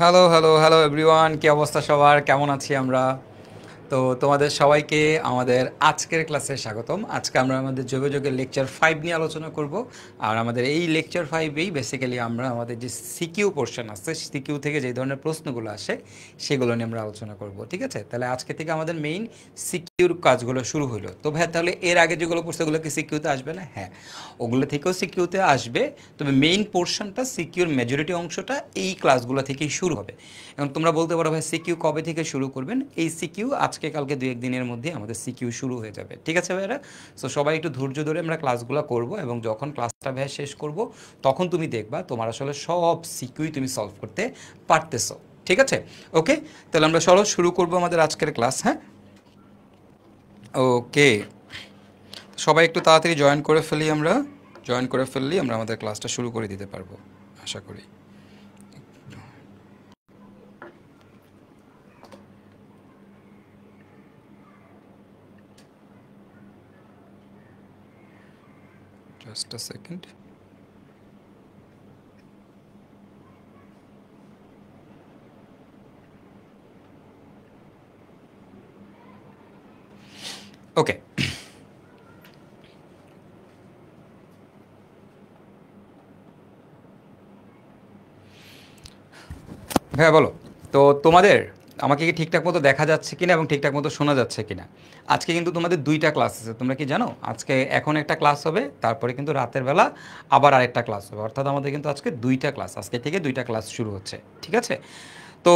Hello hello hello everyone, কি অবস্থা সবার? কেমন আছি আমরা? তো তোমাদের সবাইকে আমাদের আজকের ক্লাসে স্বাগতম। আজকে আমরা আমাদের যোগাযোগের লেকচার 5 নিয়ে আলোচনা করব। আর আমাদের এই লেকচার 5এই বেসিক্যালি আমরা আমাদের যে সিকিউ পোর্শন আছে, সিকিউ থেকে যে ধরনের প্রশ্নগুলো আসে সেগুলো নিয়ে আমরা আলোচনা করব। ঠিক আছে, তাহলে আজকে থেকে আমাদের মেইন সিকিউর কাজগুলো শুরু হলো। তো ভাই তাহলে এর আগে যেগুলো পড়ছে ওগুলো কি সিকিউতে আসবে না? হ্যাঁ, ওগুলো থেকেও সিকিউতে আসবে, তবে মেইন পোর্শনটা সিকিউর মেজরিটি অংশটা এই ক্লাসগুলো থেকেই শুরু হবে। এখন তোমরা বলতে পারো ভাই সিকিউ কবে থেকে শুরু করবেন? এই সিকিউ আজকে কালকে 2-1 দিনের মধ্যে আমাদের সিকিউ শুরু হয়ে যাবে। ঠিক আছে ভাইরা? সো সবাই একটু ধৈর্য ধরে আমরা ক্লাসগুলো করব, এবং যখন ক্লাসটা ভাই শেষ করব তখন তুমি দেখবা তোমার আসলে সব সিকিউই তুমি সলভ করতে পারতেছো। ঠিক আছে, ওকে। তাহলে আমরা চলো শুরু করব আমাদের আজকের ক্লাস। হ্যাঁ, ওকে। সবাই একটু তাড়াতাড়ি জয়েন করে ফেলি, আমরা জয়েন করে ফেললেই আমরা আমাদের ক্লাসটা শুরু করে দিতে পারবো আশা করি। জাস্ট আ সেকেন্ড। ওকে ভাইয়া বলো, তো তোমাদের আমাকে কি ঠিকঠাক মতো দেখা যাচ্ছে কিনা এবং ঠিকঠাক মতো শোনা যাচ্ছে কিনা? আজকে কিন্তু তোমাদের 2টা ক্লাস আছে, তোমরা কি জানো? আজকে এখন একটা ক্লাস হবে, তারপরে কিন্তু রাতের বেলা আবার আরেকটা ক্লাস হবে। অর্থাৎ আমাদের কিন্তু আজকে 2টা ক্লাস, আজকে থেকে 2টা ক্লাস শুরু হচ্ছে। ঠিক আছে, তো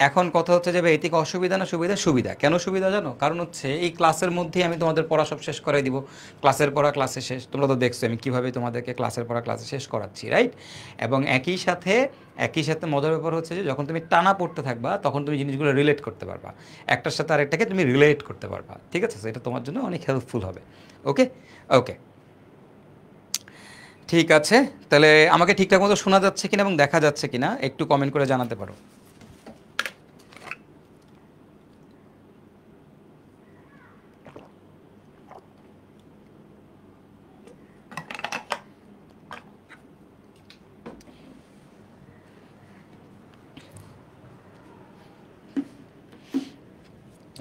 এখন কথা হচ্ছে যে ভাই এ থেকে অসুবিধা না সুবিধা? সুবিধা। কেন সুবিধা জানো? কারণ হচ্ছে এই ক্লাসের মধ্যেই আমি তোমাদের পড়া সব শেষ করাই দিব। ক্লাসের পড়া ক্লাসে শেষ, তোমরা তো দেখছো আমি কীভাবে তোমাদেরকে ক্লাসের পড়া ক্লাসে শেষ করাচ্ছি, রাইট? এবং একই সাথে মজার ব্যাপার হচ্ছে যে যখন তুমি টানা পড়তে থাকবা তখন তুমি জিনিসগুলো রিলেট করতে পারবা, একটার সাথে আরেকটাকে তুমি রিলেট করতে পারবা। ঠিক আছে, এটা তোমার জন্য অনেক হেল্পফুল হবে। ওকে ওকে, ঠিক আছে। তাহলে আমাকে ঠিকঠাক মতো শোনা যাচ্ছে কিনা এবং দেখা যাচ্ছে কিনা একটু কমেন্ট করে জানাতে পারো।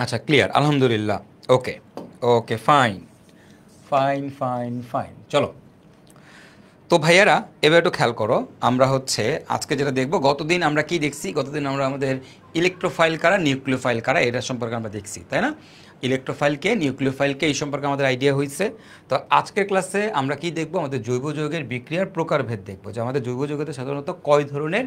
আচ্ছা, ক্লিয়ার, আলহামদুলিল্লাহ। ওকে ওকে, ফাইন ফাইন ফাইন ফাইন, চলো। তো ভাইয়ারা এবার একটু খেয়াল করো, আমরা হচ্ছে আজকে যেটা দেখবো, গতদিন আমরা কি দেখছি? গতদিন আমরা আমাদের ইলেকট্রোফাইল কারা, নিউক্লিওফাইল কারা, এটা সম্পর্কে আমরা দেখছি, তাই না? ইলেকট্রোফাইলকে, নিউক্লিওফাইলকে, এই সম্পর্কে আমাদের আইডিয়া হয়েছে। তো আজকের ক্লাসে আমরা কি দেখবো? আমাদের জৈব যৌগের বিক্রিয়ার প্রকারভেদ দেখবো, যে আমাদের জৈব যৌগেতে সাধারণত কয় ধরনের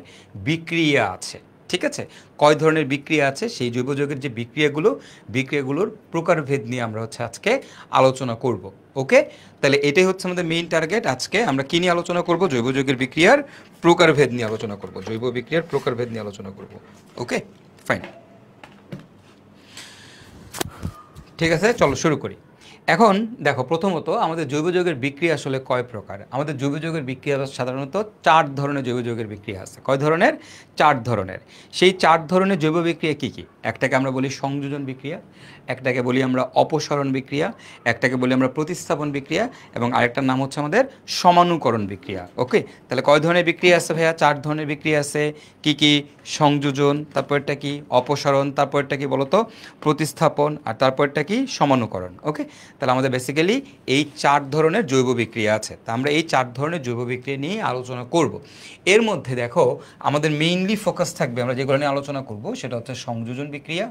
বিক্রিয়া আছে। ঠিক আছে, কয় ধরনের বিক্রিয়া আছে, সেই জৈব যৌগের যে বিক্রিয়াগুলোর প্রকারভেদ নিয়ে আমরা হচ্ছে আজকে আলোচনা করব। ওকে, তাহলে এটাই হচ্ছে আমাদের মেইন টার্গেট। আজকে আমরা কী নিয়ে আলোচনা করব? জৈব যৌগের বিক্রিয়ার প্রকারভেদ নিয়ে আলোচনা করব, জৈব বিক্রিয়ার প্রকারভেদ নিয়ে আলোচনা করব। ওকে, ফাইন, ঠিক আছে, চলো শুরু করি। এখন দেখো, প্রথমত আমাদের জৈব যৌগের বিক্রিয়া আসলে কয় প্রকার? আমাদের জৈব যৌগের বিক্রিয়া সাধারণত 4 ধরনের জৈব যৌগের বিক্রিয়া আছে। কয় ধরনের? 4 ধরনের। সেই 4 ধরনের জৈব বিক্রিয়া কী কী? একটাকে আমরা বলি সংযোজন বিক্রিয়া, একটাকে বলি আমরা অপসারণ বিক্রিয়া, একটাকে বলি আমরা প্রতিস্থাপন বিক্রিয়া, এবং আরেকটার নাম হচ্ছে আমাদের সমানুকরণ বিক্রিয়া। ওকে, তাহলে কয় ধরনের বিক্রিয়া আছে ভাইয়া? 4 ধরনের বিক্রিয়া আছে। কি কি? সংযোজন, তারপরটা কি অপসারণ, তারপরটা কি বলতো প্রতিস্থাপন, আর তারপরটা কি সমানুকরণ। ওকে, তাহলে আমাদের বেসিক্যালি এই 4 ধরনের জৈব বিক্রিয়া আছে। তা আমরা এই 4 ধরনের জৈব বিক্রিয়া নিয়ে আলোচনা করব। এর মধ্যে দেখো আমাদের মেইনলি ফোকাস থাকবে, আমরা যেগুলো নিয়ে আলোচনা করব সেটা হচ্ছে সংযোজন বিক্রিয়া,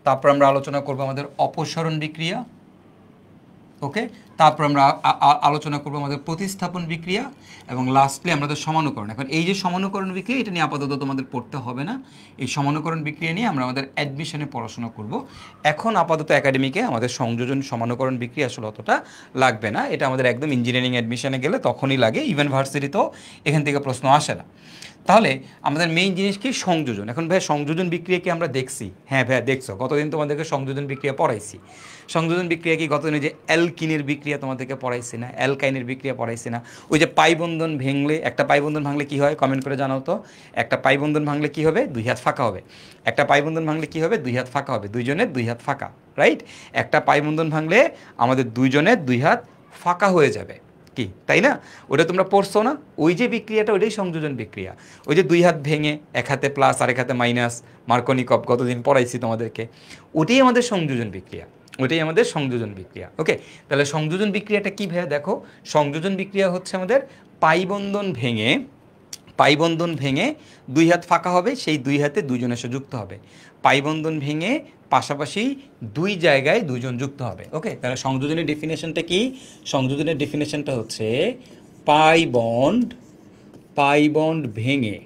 তারপর আমরা আলোচনা করব আমাদের অপসারণ বিক্রিয়া। ওকে, তারপর আমরা আলোচনা করব আমাদের প্রতিস্থাপন বিক্রিয়া, এবং লাস্টলি আমাদের সমানুকরণ। এখন এই যে সমানুকরণ বিক্রিয়া, এটা নিয়ে আপাতত তোমাদের পড়তে হবে না। এই সমানুকরণ বিক্রিয়া নিয়ে আমরা আমাদের অ্যাডমিশনে পড়াশোনা করব। এখন আপাতত একাডেমিকে আমাদের সংযোজন সমানুকরণ বিক্রিয়া আসলে অতটা লাগবে না, এটা আমাদের একদম ইঞ্জিনিয়ারিং অ্যাডমিশনে গেলে তখনই লাগে। ইভেন ভার্সিটিতেও এখান থেকে প্রশ্ন আসে না। তাহলে আমাদের মেইন জিনিস কি? সংযোজন। এখন ভাই সংযোজন বিক্রিয়া কি আমরা দেখছি? হ্যাঁ ভাইয়া দেখছো, গতদিন তোমাদেরকে সংযোজন বিক্রিয়া পড়াইছি। সংযোজন বিক্রিয়া কি? গতদিন যে অ্যালকিনের বিক্রিয়া তোমাদেরকে পড়াইছি না, অ্যালকাইনের বিক্রিয়া পড়াইছি না? ওই যে পাইবন্ধন ভেঙলে, একটা পাইবন্ধন ভাঙলে কি হয় কমেন্ট করে জানাও তো। একটা পাইবন্ধন ভাঙলে কি হবে? 2 হাত ফাঁকা হবে। একটা পাইবন্ধন ভাঙলে কি হবে? 2 হাত ফাঁকা হবে, দুইজনের 2 হাত ফাঁকা, রাইট? একটা পাইবন্ধন ভাঙলে আমাদের দুইজনের 2 হাত ফাঁকা হয়ে যাবে। কি, তাই না? ওটা তোমরা পড়ছো না? ওই যে বিক্রিয়াটা ওইটাই সংযোজন বিক্রিয়া। ওই যে দুই হাত ভেঙে এক হাতে প্লাস আর এক হাতে মাইনাস, মার্কনিকভ গতদিন পড়াইছি তোমাদেরকে, ওটাই আমাদের সংযোজন বিক্রিয়া, ওইটাই আমাদের সংযোজন বিক্রিয়া। ওকে, তাহলে সংযোজন বিক্রিয়াটা কী ভাইয়া? দেখো, সংযোজন বিক্রিয়া হচ্ছে আমাদের পাইবন্ধন ভেঙে দুই হাত ফাঁকা হবে, সেই দুই হাতে দুইজন এসে যুক্ত হবে। পাইবন্ধন ভেঙে পাশাপাশি দুই জায়গায় দুইজন যুক্ত হবে। ওকে, তাহলে সংযোজনের ডেফিনেশনটা কি? সংযোজনের ডেফিনেশনটা হচ্ছে পাইবন্ড ভেঙে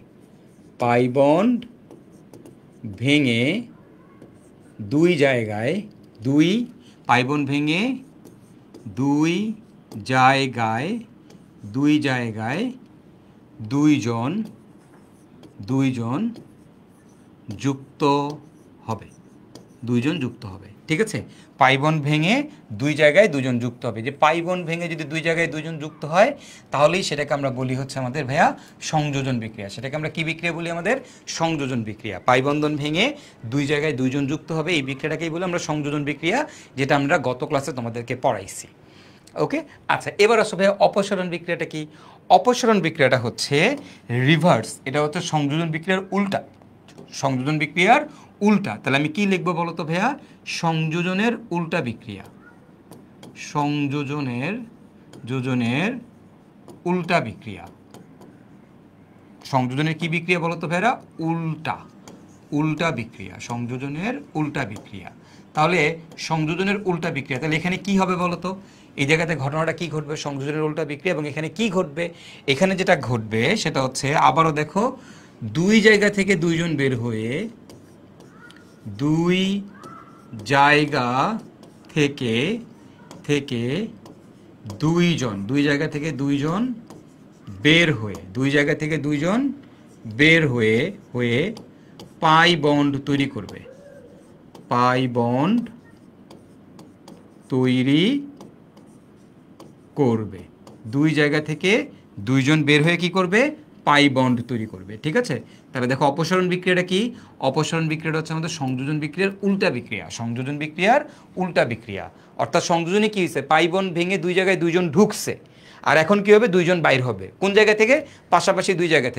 দুই জায়গায় দুইজন যুক্ত হবে, ঠিক আছে? পাইবন্ড ভেঙে দুই জায়গায় দুজন যুক্ত হবে। যে পাইবন্ড ভেঙে যদি দুই জায়গায় দুজন যুক্ত হয়, তাহলেই সেটাকে আমরা বলি হচ্ছে আমাদের ভাইয়া সংযোজন বিক্রিয়া। সেটাকে আমরা কি বিক্রিয়া বলি? আমাদের সংযোজন বিক্রিয়া। পাইবন্ধন ভেঙে দুই জায়গায় দুইজন যুক্ত হবে, এই বিক্রিয়াটাকেই বলি আমরা সংযোজন বিক্রিয়া, যেটা আমরা গত ক্লাসে তোমাদেরকে পড়াইছি। ওকে, আচ্ছা, এবার আসো ভাইয়া অপসারণ বিক্রিয়াটা কি? অপসারণ বিক্রিয়াটা হচ্ছে রিভার্স, এটা হচ্ছে সংযোজন বিক্রিয়ার উল্টা। তাহলে আমি কি লিখবো বলো তো ভাইয়া? সংযোজনের উল্টা বিক্রিয়া। সংযোজনের কি বিক্রিয়া বলো তো ভাইয়া? উল্টা বিক্রিয়া। সংযোজনের উল্টা বিক্রিয়া। তাহলে সংযোজনের উল্টা বিক্রিয়া, তাহলে এখানে কি হবে বলো তো? এই জায়গাতে ঘটনাটা কি ঘটবে? সংযোজনের উল্টা বিক্রিয়া। এবং এখানে কি ঘটবে? এখানে যেটা ঘটবে সেটা হচ্ছে, আবারও দেখো, দুই জায়গা থেকে দুইজন বের হয়ে দুই জায়গা থেকে দুইজন বের হয়ে পাই বন্ড তৈরি করবে। দুই জায়গা থেকে দুইজন বের হয়ে কি করবে? পাই বন্ড তৈরি করবে। ঠিক আছে, তাহলে দেখো অপসারণ বিক্রিয়াটা কি? অপসারণ বিক্রিয়াটা হচ্ছে আমাদের সংযোজন বিক্রিয়ার উল্টা বিক্রিয়া। অর্থাৎ সংযোজনে কি হয়েছে? পাই বন্ড ভেঙে দুই জায়গায় দুইজন ঢুকছে, আর এখন কি হবে? দুইজন বাইর হবে। কোন জায়গা থেকে? পাশাপাশি দুই জায়গা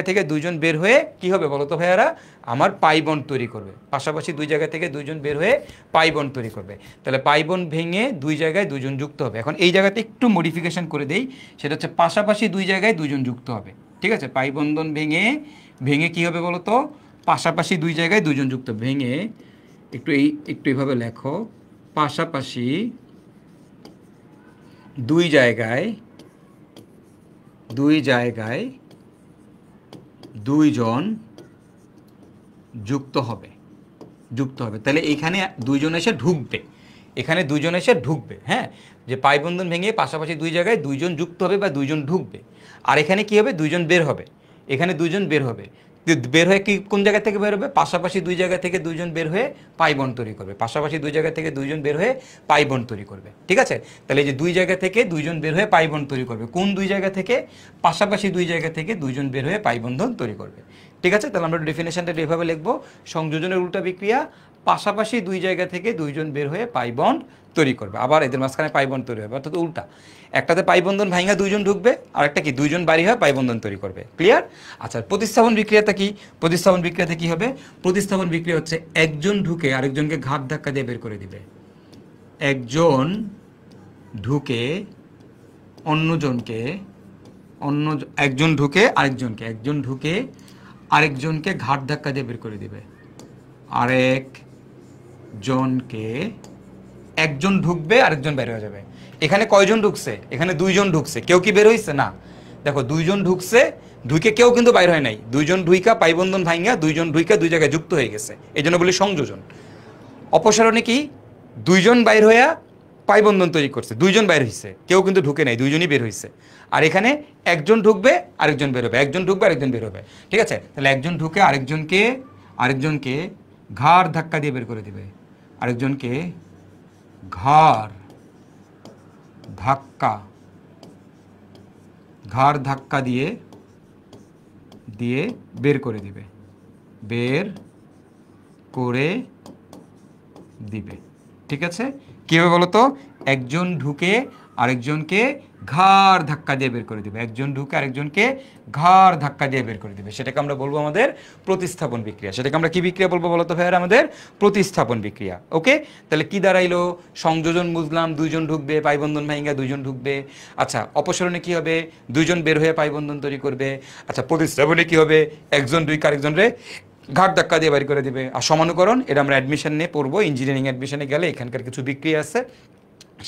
থেকে দুইজন বের হয়ে কি হবে বলো তো ভাইয়ারা? আমার পাই বন্ড তৈরি করবে। পাশাপাশি দুই জায়গা থেকে দুইজন বের হয়ে পাই বন্ড তৈরি করবে। তাহলে পাই বন্ড ভেঙে দুই জায়গায় দুইজন যুক্ত হবে। এখন এই জায়গাতে একটু মডিফিকেশন করে দেই, সেটা হচ্ছে পাশাপাশি দুই জায়গায় দুইজন যুক্ত হবে। ঠিক আছে, পাই বন্ধন ভেঙে কি হবে বলো তো? পাশাপাশি দুই জায়গায় দুইজন যুক্ত। ভেঙে একটু এইভাবে লেখো, পাশাপাশি দুই জায়গায় দুইজন যুক্ত হবে। তাহলে এইখানে দুইজন এসে ঢুকবে। হ্যাঁ, যে পাইবন্ধন ভেঙে পাশাপাশি দুই জায়গায় দুইজন যুক্ত হবে বা দুইজন ঢুকবে। আর এখানে কি হবে? দুইজন বের হবে। বের হয়ে কি কোন জায়গা থেকে বের হবে? পাশাপাশি দুই জায়গা থেকে দুইজন বের হয়ে পাই বন্ড তৈরি করবে। ঠিক আছে, তাহলে এই যে দুই জায়গা থেকে দুইজন বের হয়ে পাই বন্ড তৈরি করবে। কোন দুই জায়গা থেকে? পাশাপাশি দুই জায়গা থেকে দুইজন বের হয়ে পাই বন্ধন তৈরি করবে। ঠিক আছে, তাহলে আমরা ডেফিনেশনটা এভাবে লিখবো, সংযোজনের উল্টা বিক্রিয়া, পাশাপাশি দুই জায়গা থেকে দুইজন বের হয়ে পাই বন্ড তৈরি করবে। আবার এদের মাঝখানে পাই বন্ড তৈরি হবে, অর্থাৎ উল্টা। একটাতে পাই বন্ধন ভাঙা দুইজন ঢুকবে, আর একটা কি? দুইজন বাড়ি হয়ে পাই বন্ধন তৈরি করবে। ক্লিয়ার? আচ্ছা, প্রতিস্থাপন বিক্রিয়াটা কি? প্রতিস্থাপন বিক্রিয়াতে কি হবে? প্রতিস্থাপন বিক্রিয়া হচ্ছে একজন ঢুকে আরেকজনকে ঘাত ধাক্কা দিয়ে বের করে দিবে। একজন ঢুকে আরেকজনকে ঘাট ধাক্কা দিয়ে বের করে দিবে। একজন ঢুকবে, আরেকজন বের হয়ে যাবে। এখানে কয়জন ঢুকছে? এখানে দুইজন ঢুকছে। কেউ কি বের হইছে? না। দেখো, দুইজন ঢুকছে, ঢুকে কেউ কিন্তু বাইর হয় নাই। দুইজন ঢুইকা পাইবন্ধন ভাঙা দুইজন ঢুইকা দুই জায়গায় যুক্ত হয়ে গেছে, এই জন্য বলি সংযোজন। অপসারণে কি? দুইজন বাইর হইয়া পাইবন্ধন তৈরি করছে, দুইজন বাইর হইছে, কেউ কিন্তু ঢুকে নাই, দুইজনই বের হইছে। আর এখানে একজন ঢুকবে, আরেকজন বের হবে, একজন ঢুকবে, আরেকজন বের হবে। ঠিক আছে, তাহলে একজন ঢুকে আরেকজনকে ঘাড় ধাক্কা দিয়ে বের করে দিবে। আরেকজনকে ঘাড় ধাক্কা দিয়ে বের করে দিবে। ঠিক আছে, কি কীভাবে বলো তো? একজন ঢুকে আরেকজনকে ঘাড় ধাক্কা দিয়ে বের করে দেবে, একজন ঢুকে আরেকজনকে ঘাড় ধাক্কা দিয়ে বের করে দেবে, সেটাকে আমরা বলবো আমাদের প্রতিস্থাপন বিক্রিয়া। সেটাকে আমরা কি বিক্রিয়া বলবো বলো তো ভাইয়ার? আমাদের প্রতিস্থাপন বিক্রিয়া। ওকে, তাহলে কি দাঁড়াইলো? সংযোজন বুঝলাম, দুইজন ঢুকবে, পাইবন্ধন ভাঙা দুইজন ঢুকবে। আচ্ছা, অপসারণে কি হবে? দুইজন বের হয়ে পাইবন্ধন তৈরি করবে। আচ্ছা, প্রতিস্থাপনে কি হবে? একজন ঢুকে আরেকজনরে ঘাট ধাক্কা দিয়ে বাড়ি করে দিবে। আর সমানুকরণ, এটা আমরা অ্যাডমিশন নিয়ে পড়বো, ইঞ্জিনিয়ারিং অ্যাডমিশনে গেলে এখানকার কিছু বিক্রিয়া আছে,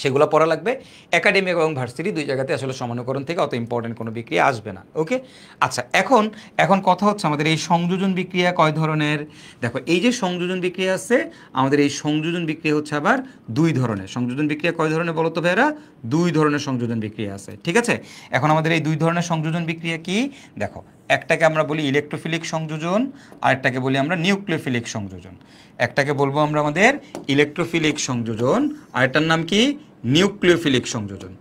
সেগুলো পড়া লাগবে। একাডেমিক এবং ভার্সিটি দুই জায়গাতে আসলে সমানুকরণ থেকে অত ইম্পর্টেন্ট কোনো বিক্রিয়া আসবে না। ওকে, আচ্ছা, এখন কথা হচ্ছে আমাদের এই সংযোজন বিক্রিয়া কয় ধরনের? দেখো, এই যে সংযোজন বিক্রিয়া আছে, আমাদের এই সংযোজন বিক্রিয়া হচ্ছে আবার দুই ধরনের। সংযোজন বিক্রিয়া কয় ধরনের বলো তো ভাইরা? দুই ধরনের সংযোজন বিক্রিয়া আছে, ঠিক আছে? এখন আমাদের এই দুই ধরনের সংযোজন বিক্রিয়া কি? দেখো, একটাকে আমরা বলি ইলেকট্রোফিলিক সংযোজন, আরেকটাকে বলি আমরা নিউক্লিওফিলিক সংযোজন। একটাকে বলবো আমরা আমাদের ইলেকট্রোফিলিক সংযোজন, আরেকটার নাম কি? নিউক্লিওফিলিক সংযোজন।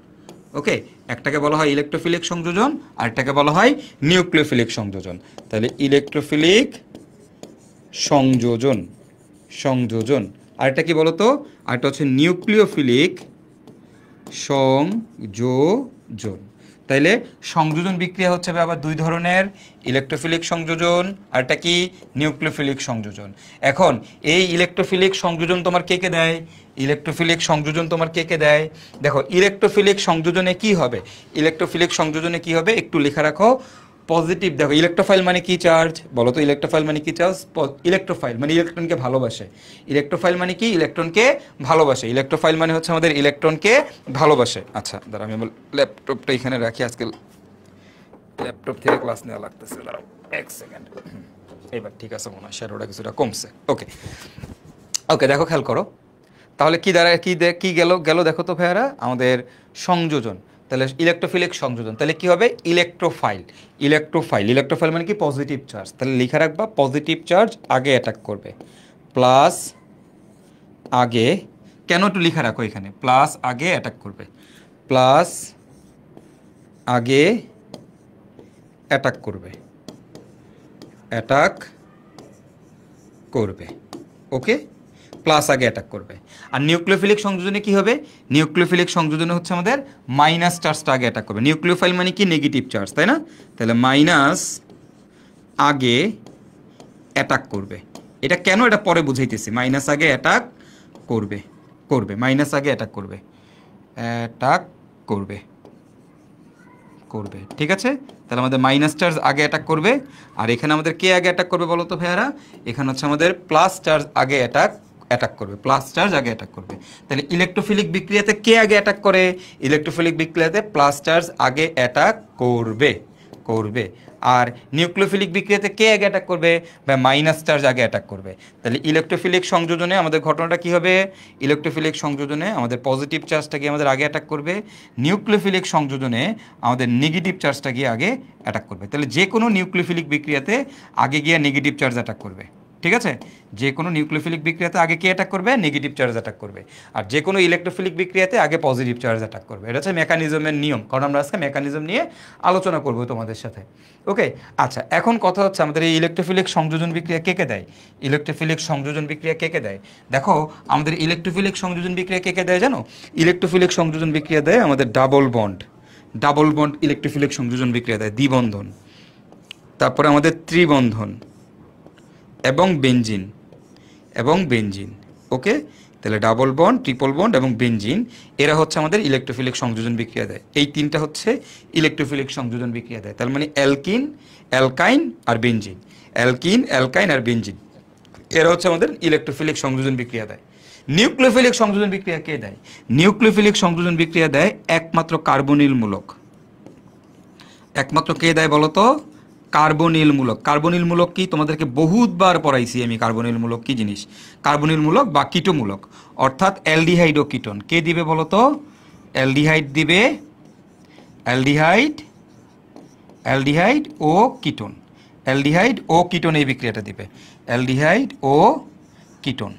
ওকে, একটাকে বলা হয় ইলেকট্রোফিলিক সংযোজন, আরেকটাকে বলা হয় নিউক্লিওফিলিক সংযোজন। তাহলে ইলেকট্রোফিলিক সংযোজন, আরেকটা কি বলতো? আরেকটা হচ্ছে নিউক্লিওফিলিক সংযোজন। তাইলে সংযোজন বিক্রিয়া হচ্ছে আবার দুই ধরনের, ইলেকট্রোফিলিক সংযোজন, আরটা কি? নিউক্লিওফিলিক সংযোজন। এখন এই ইলেকট্রোফিলিক সংযোজন তোমার কে কে দেয়? ইলেকট্রোফিলিক সংযোজন তোমার কে কে দেয়? দেখো, ইলেকট্রোফিলিক সংযোজনে কি হবে? ইলেকট্রোফিলিক সংযোজনে কি হবে একটু লেখা রাখো। পজিটিভ, দেখো ইলেকট্রোফাইল মানে কি? চার্জ। বলো তো ইলেকট্রোফাইল মানে কি? চার্জ। ইলেকট্রোফাইল মানে ইলেকট্রনকে ভালোবাসে। ইলেকট্রোফাইল মানে কি? ইলেকট্রনকে ভালোবাসে। ইলেকট্রোফাইল মানে হচ্ছে আমাদের ইলেকট্রনকে ভালোবাসে। আচ্ছা, দাঁড়া, আমি ল্যাপটপটা এখানে রাখি, আজকে ল্যাপটপ থেকে ক্লাস নেওয়া লাগতেছে। দাঁড়াও এক সেকেন্ড। এবার ঠিক আছে মনে হয়, শ্যাডোটা কিছুটা কমছে। ওকে ওকে, দেখো খেয়াল করো, তাহলে কি দাঁড়ায়? কি গেল দেখো তো ভাইয়ারা, আমাদের সংযোজন। তাহলে ইলেকট্রোফিলিক সংযোজন, তাহলে কি হবে? ইলেকট্রোফাইল মানে কি? Positive charge. তাহলে লিখে রাখবা, পজিটিভ চার্জ আগে অ্যাটাক করবে, প্লাস আগে, কেন একটু লিখে রাখো এখানে, প্লাস আগে অ্যাটাক করবে, প্লাস আগে অ্যাটাক করবে। ওকে, প্লাস আগে অ্যাটাক করবে। আর নিউক্লিওফিলিক সংযোজনে কি হবে? নিউক্লিওফিলিক সংযোজনে হচ্ছে আমাদের মাইনাস চার্জটা আগে অ্যাটাক করবে। নিউক্লিওফাইল মানে কি? নেগেটিভ চার্জ, তাই না? তাহলে মাইনাস আগে অ্যাটাক করবে। এটা কেন? এটা পরে বুঝাইতেছি। মাইনাস আগে অ্যাটাক করবে, মাইনাস আগে অ্যাটাক করবে, ঠিক আছে? তাহলে আমাদের মাইনাস চার্জ আগে অ্যাটাক করবে। আর এখানে আমাদের কে আগে অ্যাটাক করবে বলো তো ভাইয়ারা? এখানে হচ্ছে আমাদের প্লাস চার্জ আগে অ্যাটাক করবে, প্লাস চার্জ আগে অ্যাটাক করবে। তাহলে ইলেকট্রোফিলিক বিক্রিয়াতে কে আগে অ্যাটাক করে? ইলেকট্রোফিলিক বিক্রিয়াতে প্লাস চার্জ আগে অ্যাটাক করবে। আর নিউক্লিওফিলিক বিক্রিয়াতে কে আগে অ্যাটাক করবে? বা মাইনাস চার্জ আগে অ্যাটাক করবে। তাহলে ইলেকট্রোফিলিক সংযোজনে আমাদের ঘটনাটা কি হবে? ইলেকট্রোফিলিক সংযোজনে আমাদের পজিটিভ চার্জটা গিয়ে আমাদের আগে অ্যাটাক করবে, নিউক্লিওফিলিক সংযোজনে আমাদের নেগেটিভ চার্জটা গিয়ে আগে অ্যাটাক করবে। তাহলে যে কোনো নিউক্লিওফিলিক বিক্রিয়াতে আগে গিয়ে নেগেটিভ চার্জ অ্যাটাক করবে, ঠিক আছে? যে কোনো নিউক্লিওফিলিক বিক্রিয়াতে আগে কে অ্যাটাক করবে? নেগেটিভ চার্জ অ্যাটাক করবে। আর যে কোনো ইলেকট্রোফিলিক বিক্রিয়াতে আগে পজিটিভ চার্জ অ্যাটাক করবে। এটা হচ্ছে মেকানিজমের নিয়ম, কারণ আমরা আজকে মেকানিজম নিয়ে আলোচনা করব তোমাদের সাথে। ওকে, আচ্ছা, এখন কথা হচ্ছে আমাদের এই ইলেকট্রোফিলিক সংযোজন বিক্রিয়া কে কে দেয়? ইলেকট্রোফিলিক সংযোজন বিক্রিয়া কে কে দেয়? দেখো, আমাদের ইলেকট্রোফিলিক সংযোজন বিক্রিয়া কে কে দেয় জানো? ইলেকট্রোফিলিক সংযোজন বিক্রিয়া দেয় আমাদের ডাবল বন্ড ইলেকট্রোফিলিক সংযোজন বিক্রিয়া দেয়, দ্বিবন্ধন। তারপরে আমাদের ত্রিবন্ধন এবং বেনজিন। ওকে, তাহলে ডাবল বন্ড, ট্রিপল বন্ড এবং বেনজিন, এরা হচ্ছে আমাদের ইলেকট্রোফিলিক সংযোজন বিক্রিয়া দেয়। এই তিনটা হচ্ছে ইলেকট্রোফিলিক সংযোজন বিক্রিয়া দেয়। তার মানে অ্যালকাইন আর বেনজিন, এরা হচ্ছে আমাদের ইলেকট্রোফিলিক সংযোজন বিক্রিয়া দেয়। নিউক্লিওফিলিক সংযোজন বিক্রিয়া কে দেয়? নিউক্লিওফিলিক সংযোজন বিক্রিয়া দেয় একমাত্র কার্বনিল মূলক। একমাত্র কে দেয় বলো তো? কার্বনিল মূলক কি? তোমাদেরকে বহুতবার পড়াইছি আমি কার্বনিল মূলক কি জিনিস। কার্বনিল মূলক বা কিটোমূলক, অর্থাৎ অ্যালডিহাইড ও কিটোন। কে দিবে বলো তো? অ্যালডিহাইড দিবে, অ্যালডিহাইড ও কিটোন এই বিক্রিয়াটা দিবে, অ্যালডিহাইড ও কিটোন।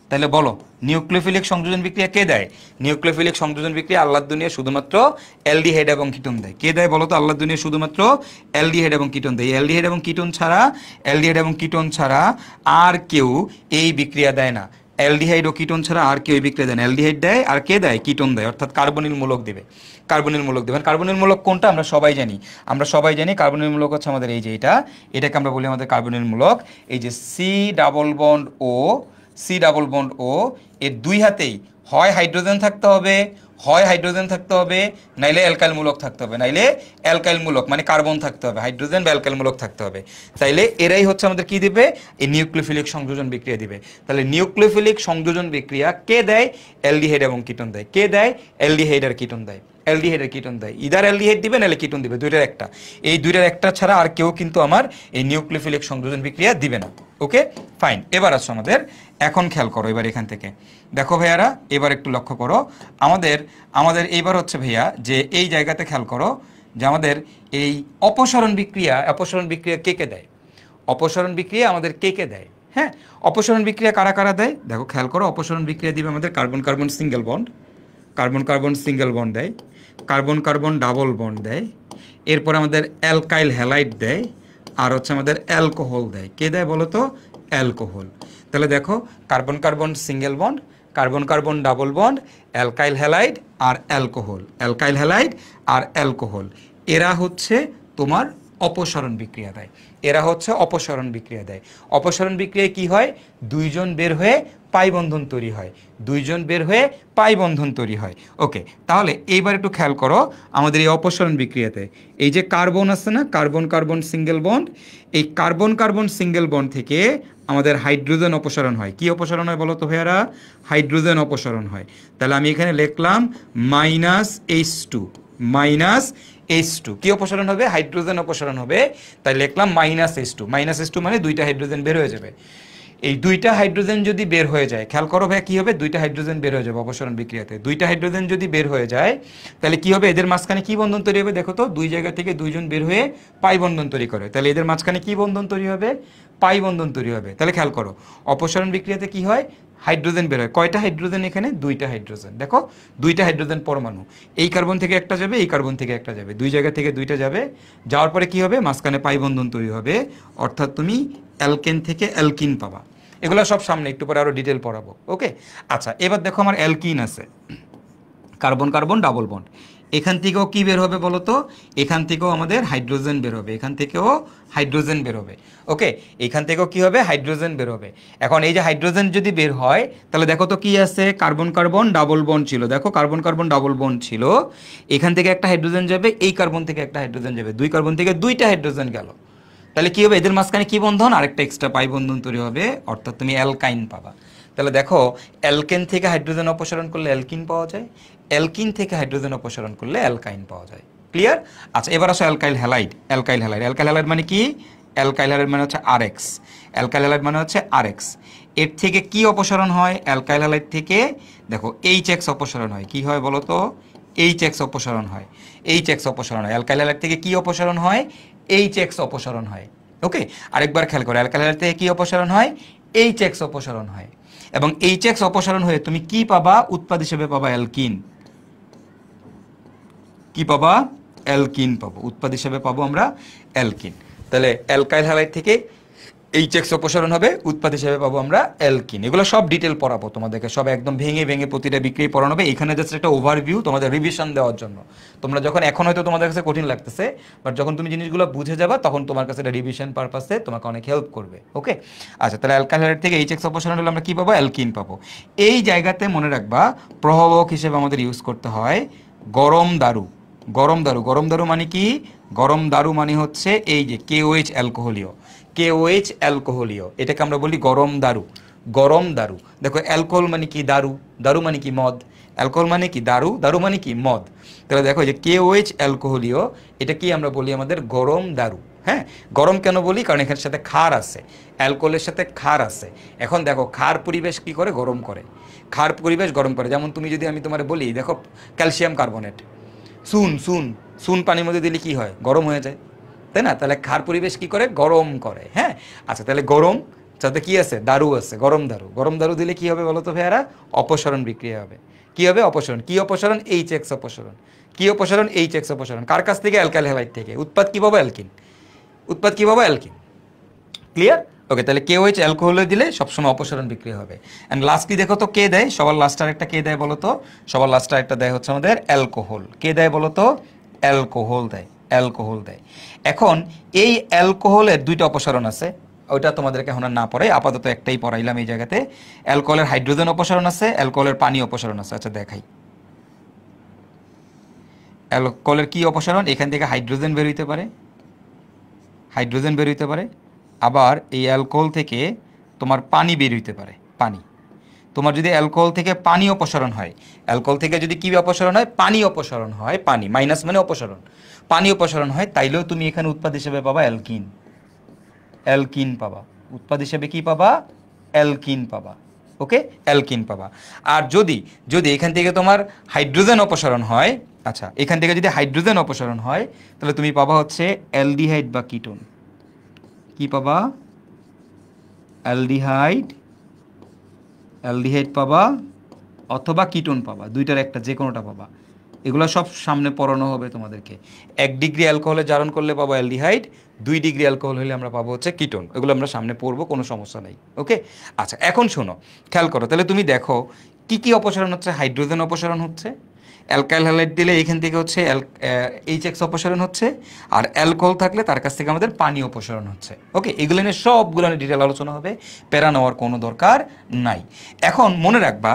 তাহলে বলো, নিউক্লিওফিলিক সংযোজন বিক্রিয়া কে দেয়? নিউক্লিওফিলিক সংযোজন বিক্রিয়া আল্লাহর দুনিয়া শুধুমাত্র অ্যালডিহাইড এবং কিটোন দেয়। কে দেয় বলো তো? আল্লাহর দুনিয়া শুধুমাত্র অ্যালডিহাইড এবং কিটোন দেয়। অ্যালডিহাইড এবং কিটোন ছাড়া আর কেউ এই বিক্রিয়া দেয় না। অ্যালডিহাইড ও কিটোন ছাড়া আর কেউ বিক্রিয়া দেয় না। অ্যালডিহাইড দেয় আর কে দেয়? কিটোন দেয়, অর্থাৎ কার্বনিল মূলক দিবে। কার্বনিল মূলক দেবেন। কার্বনিল মূলক কোনটা আমরা সবাই জানি, কার্বনিল মূলক হচ্ছে আমাদের এই যে এটাকে আমরা বলি আমাদের কার্বনিল মূলক। এই যে সি ডাবল বন্ড ও এর দুই হাতেই হয় হাইড্রোজেন থাকতে হবে, নাইলে অ্যালকাইল মূলক থাকতে হবে, নাইলে অ্যালকাইল মূলক মানে কার্বন থাকতে হবে, হাইড্রোজেন বা অ্যালকাইল মূলক থাকতে হবে। তাইলে এরাই হচ্ছে আমাদের কি দিবে? এই নিউক্লিওফিলিক সংযোজন বিক্রিয়া দিবে। তাহলে নিউক্লিওফিলিক সংযোজন বিক্রিয়া কে দেয়? অ্যালডিহাইড এবং কিটোন দেয়। কে দেয়? অ্যালডিহাইড আর কিটোন দেয়। ইদার অ্যালডিহাইড দিবে নাহলে কিটোন দিবে, দুইটার একটা। এই দুইটার একটা ছাড়া আর কেউ কিন্তু আমার এই নিউক্লিওফিলিক সংযোজন বিক্রিয়া দিবে না। Okay fine. এবার আসো আমাদের, এখন খেয়াল করো এবার এখান থেকে দেখো ভাইয়ারা, এবার একটু লক্ষ্য করো আমাদের এইবার হচ্ছে ভাইয়া যে এই জায়গাতে খেয়াল করো যে আমাদের এই অপসারণ বিক্রিয়া কে কে দেয়? অপসারণ বিক্রিয়া আমাদের কে কে দেয়? হ্যাঁ, অপসারণ বিক্রিয়া কারা কারা দেয় দেখো খেয়াল করো। অপসারণ বিক্রিয়া দিবে আমাদের কার্বন কার্বন সিঙ্গেল বন্ড দেয়, কার্বন কার্বন ডাবল বন্ড দেয়, এরপর আমাদের অ্যালকাইল হ্যালাইড দেয়, আর হচ্ছে আমাদের অ্যালকোহল দেয়। কে দেয় বলো তো? অ্যালকোহল। তাহলে দেখো carbon carbon single bond, carbon carbon double bond, alkyl halide আর অ্যালকোহল, এরা হচ্ছে তোমার অপসারণ বিক্রিয়া দেয়। অপসারণ বিক্রিয়ায় কি হয়? দুইজন বের হয়ে পাই বন্ধন তৈরি হয়। ওকে, তাহলে এইবার একটু খেয়াল করো আমাদের এই অপসারণ বিক্রিয়াতে এই যে কার্বন আছে না, কার্বন কার্বন সিঙ্গেল বন্ড, এই কার্বন কার্বন সিঙ্গেল বন্ড থেকে আমাদের হাইড্রোজেন অপসারণ হয়। কি অপসারণ হয় বলো তো ভাইয়ারা? হাইড্রোজেন অপসারণ হয়। তাহলে আমি এখানে লিখলাম -H2 কি অপসারণ হবে? হাইড্রোজেন অপসারণ হবে। তাই লিখলাম -H2 মানে দুইটা হাইড্রোজেন বের হয়ে যাবে। এই দুইটা হাইড্রোজেন যদি বের হয়ে যায়, খেয়াল করো ভাই কি হবে? দুইটা হাইড্রোজেন বের হয়ে যাবে অপসারণ বিক্রিয়াতে। দুইটা হাইড্রোজেন যদি বের হয়ে যায় তাহলে কি হবে? এদের মাঝখানে কি বন্ধন তৈরি হবে? দেখো তো, দুই জায়গা থেকে দুইজন বের হয়ে পাই বন্ধন তৈরি করে। তাহলে এদের মাঝখানে কি বন্ধন তৈরি হবে? পাই বন্ধন তৈরি হবে। তাহলে খেয়াল করো অপসারণ বিক্রিয়াতে কি হয়? হাইড্রোজেন বের হয়। কয়টা হাইড্রোজেন এখানে? দুইটা হাইড্রোজেন। দেখো দুইটা হাইড্রোজেন পরমাণু, এই কার্বন থেকে একটা যাবে, এই কার্বন থেকে একটা যাবে, দুই জায়গা থেকে দুইটা যাবে। যাওয়ার পরে কি হবে? মাঝখানে পাই বন্ধন তৈরি হবে, অর্থাৎ তুমি অ্যালকেন থেকে অ্যালকিন পাবা। এগুলো সব সামনে একটু পরে আরো ডিটেল পড়াবো। ওকে, আচ্ছা এবার দেখো আমার অ্যালকিন আছে, কার্বন কার্বন ডাবল বন্ড। এখান থেকেও কি বের হবে বলো তো? এখান থেকেও আমাদের হাইড্রোজেন বের হবে, ওকে, এখান থেকেও কি হবে? হাইড্রোজেন বের হবে। এখন এই যে হাইড্রোজেন যদি বের হয় তাহলে দেখো তো কি আছে? কার্বন কার্বন ডাবল বন্ড ছিল, দেখো কার্বন কার্বন ডাবল বন্ড ছিল, এখান থেকে একটা হাইড্রোজেন যাবে, এই কার্বন থেকে একটা হাইড্রোজেন যাবে, দুই কার্বন থেকে দুইটা হাইড্রোজেন গেল। তাহলে কি হবে? এদের মাঝখানে কি বন্ধন? আরেকটা এক্সট্রা পাই বন্ধন তৈরি হবে, অর্থাৎ তুমি অ্যালকাইন পাবা। তাহলে দেখো অ্যালকেন থেকে হাইড্রোজেন অপসারণ করলে অ্যালকিন পাওয়া যায়, অ্যালকিন থেকে হাইড্রোজেন অপসারণ করলে অ্যালকাইন পাওয়া যায়। ক্লিয়ার? আচ্ছা এবার আসো অ্যালকাইল হ্যালাইড মানে কি? অ্যালকাইল হ্যালাইড মানে হচ্ছে আরএক্স। এর থেকে কি অপসারণ হয়? অ্যালকাইল হ্যালাইড থেকে দেখো এইচএক্স অপসারণ হয়। কি হয় বলো তো? এইচএক্স অপসারণ হয়। অ্যালকাইল হ্যালাইড থেকে কি অপসারণ হয়? এইচএক্স অপসারণ হয়। ওকে, আরেকবার খেয়াল করো, অ্যালকাইল হ্যালাইড থেকে কি অপসারণ হয়? এইচএক্স অপসারণ হয়। এবং এইচএক্স অপসারণ হয়ে তুমি কি পাবা? উৎপাদ হিসেবে পাবা অ্যালকিন। কি পাবা? অ্যালকিন পাবো, উৎপাদ হিসেবে পাবো আমরা অ্যালকিন। তাহলে অ্যালকাইল হ্যালাইড থেকে এইচএক্স অপসারণ হবে, উৎপাদ হিসেবে পাবো আমরা অ্যালকিন। এগুলো সব ডিটেল পড়াবো তোমাদেরকে, সব একদম ভেঙে ভেঙে প্রতিটা বিক্রিয়া পড়ানো হবে। এখানে জাস্ট একটা ওভারভিউ তোমাদের রিভিশন দেওয়ার জন্য। তোমরা যখন এখন হয়তো তোমাদের কাছে কঠিন লাগতেছে, বাট যখন তুমি জিনিসগুলো বুঝে যাবা তখন তোমার কাছে এটা রিভিশন পারপাসে তোমাকে অনেক হেল্প করবে। ওকে, আচ্ছা তাহলে অ্যালকাইল হ্যালাইড থেকে এইচএক্স অপসারণ হলে আমরা কি পাবো? অ্যালকিন পাবো। এই জায়গাতে মনে রাখবা প্রভাবক হিসেবে আমাদের ইউজ করতে হয় গরম দারু। গরম দারু মানে কি? গরম দারু মানে হচ্ছে এই যে KOH অ্যালকোহলীয়, এটাকে আমরা বলি গরম দারু। দেখো অ্যালকোহল মানে কি? দারু মানে কি? মদ। অ্যালকোহল মানে কি? দারু মানে কি? মদ। তাহলে দেখো যে KOH অ্যালকোহলীয়, এটা কি আমরা বলি? আমাদের গরম দারু। হ্যাঁ, গরম কেন বলি? কারণ এখানের সাথে ক্ষার আছে, অ্যালকোহলের সাথে ক্ষার আছে। এখন দেখো ক্ষার পরিবেশ কি করে? গরম করে। যেমন তুমি যদি আমি তোমার বলি দেখো ক্যালসিয়াম কার্বনেট, সুন পানির মধ্যে দিলে কি হয়? গরম হয়ে যায়, তাই না? তাহলে ক্ষার পরিবেশ কি করে? গরম করে। হ্যাঁ, আচ্ছা তাহলে গরম সাথে কি আছে? দারু আছে, গরম দারু দিলে কি হবে বলো তো ভাইয়ারা? অপসারণ বিক্রিয়া হবে। কি হবে? অপসারণ। কি অপসারণ? এইচএক্স অপসারণ। কার কাছ থেকে? অ্যালকাইল হ্যালাইড থেকে। উৎপাদ কি পাবো? অ্যালকিন। ক্লিয়ার? ওকে, তাহলে KOH অ্যালকোহলে দিলে সবসময় অপসারণ বিক্রিয়া হবে। অ্যান্ড লাস্ট কি দেখো তো, কে দেয় সবার লাস্টার একটা, কে দেয় বলো তো, সবার লাস্টার একটা দেয় হচ্ছে আমাদের অ্যালকোহল। কে দেয় বলো তো, অ্যালকোহল দেয়, অ্যালকোহল দেয়। এখন এই অ্যালকোহলের দুইটা অপসারণ আছে, ওইটা তোমাদেরকে এখন আর না পড়ে, আপাতত একটাই পড়াইলাম এই জায়গাতে। অ্যালকোহলের হাইড্রোজেন অপসারণ আছে, অ্যালকোহলের পানি অপসারণ আছে। আচ্ছা দেখাই, অ্যালকোহলের কি অপসারণ, এখান থেকে হাইড্রোজেন বের হইতে পারে, হাইড্রোজেন বের হইতে পারে, আবার এই অ্যালকোহল থেকে তোমার পানি বের হইতে পারে, পানি। তোমার যদি অ্যালকোহল থেকে পানি অপসারণ হয়, অ্যালকোহল থেকে যদি কি অপসারণ হয়, পানি অপসারণ হয়, পানি মাইনাস মানে অপসারণ, পানি অপসারণ হয়, তাইলেও তুমি এখানে উৎপাদ হিসেবে পাবা অ্যালকিন, অ্যালকিন পাবা, উৎপাদ হিসেবে কি পাবা, অ্যালকিন পাবা। ওকে, অ্যালকিন পাবা। আর যদি যদি এখান থেকে তোমার হাইড্রোজেন অপসারণ হয়, আচ্ছা এখান থেকে যদি হাইড্রোজেন অপসারণ হয়, তাহলে তুমি পাবা হচ্ছে অ্যালডিহাইড বা কিটোন। কি পাবা, অ্যালডিহাইড, অ্যালডিহাইড পাবা অথবা কিটোন পাবা, দুইটার একটা যে কোনোটা পাবা। এগুলো সব সামনে পড়ানো হবে তোমাদেরকে। 1 ডিগ্রি অ্যালকোহলে জারণ করলে পাবো অ্যালডিহাইড, 2 ডিগ্রি অ্যালকোহল হলে আমরা পাবো হচ্ছে কিটোন। এগুলো আমরা সামনে পড়বো, কোনো সমস্যা নেই। ওকে, আচ্ছা এখন শোনো, খেয়াল করো, তাহলে তুমি দেখো কি কি অপসারণ হচ্ছে, হাইড্রোজেন অপসারণ হচ্ছে, অ্যালকাইল হ্যালাইড দিলে এখান থেকে হচ্ছে HX অপসারণ হচ্ছে, আর অ্যালকোহল থাকলে তার কাছ থেকে আমাদের পানি অপসারণ হচ্ছে। ওকে, এগুলো নিয়ে সবগুলো নিয়ে ডিটেল আলোচনা হবে, প্যারা নেওয়ার কোনো দরকার নাই। এখন মনে রাখবা,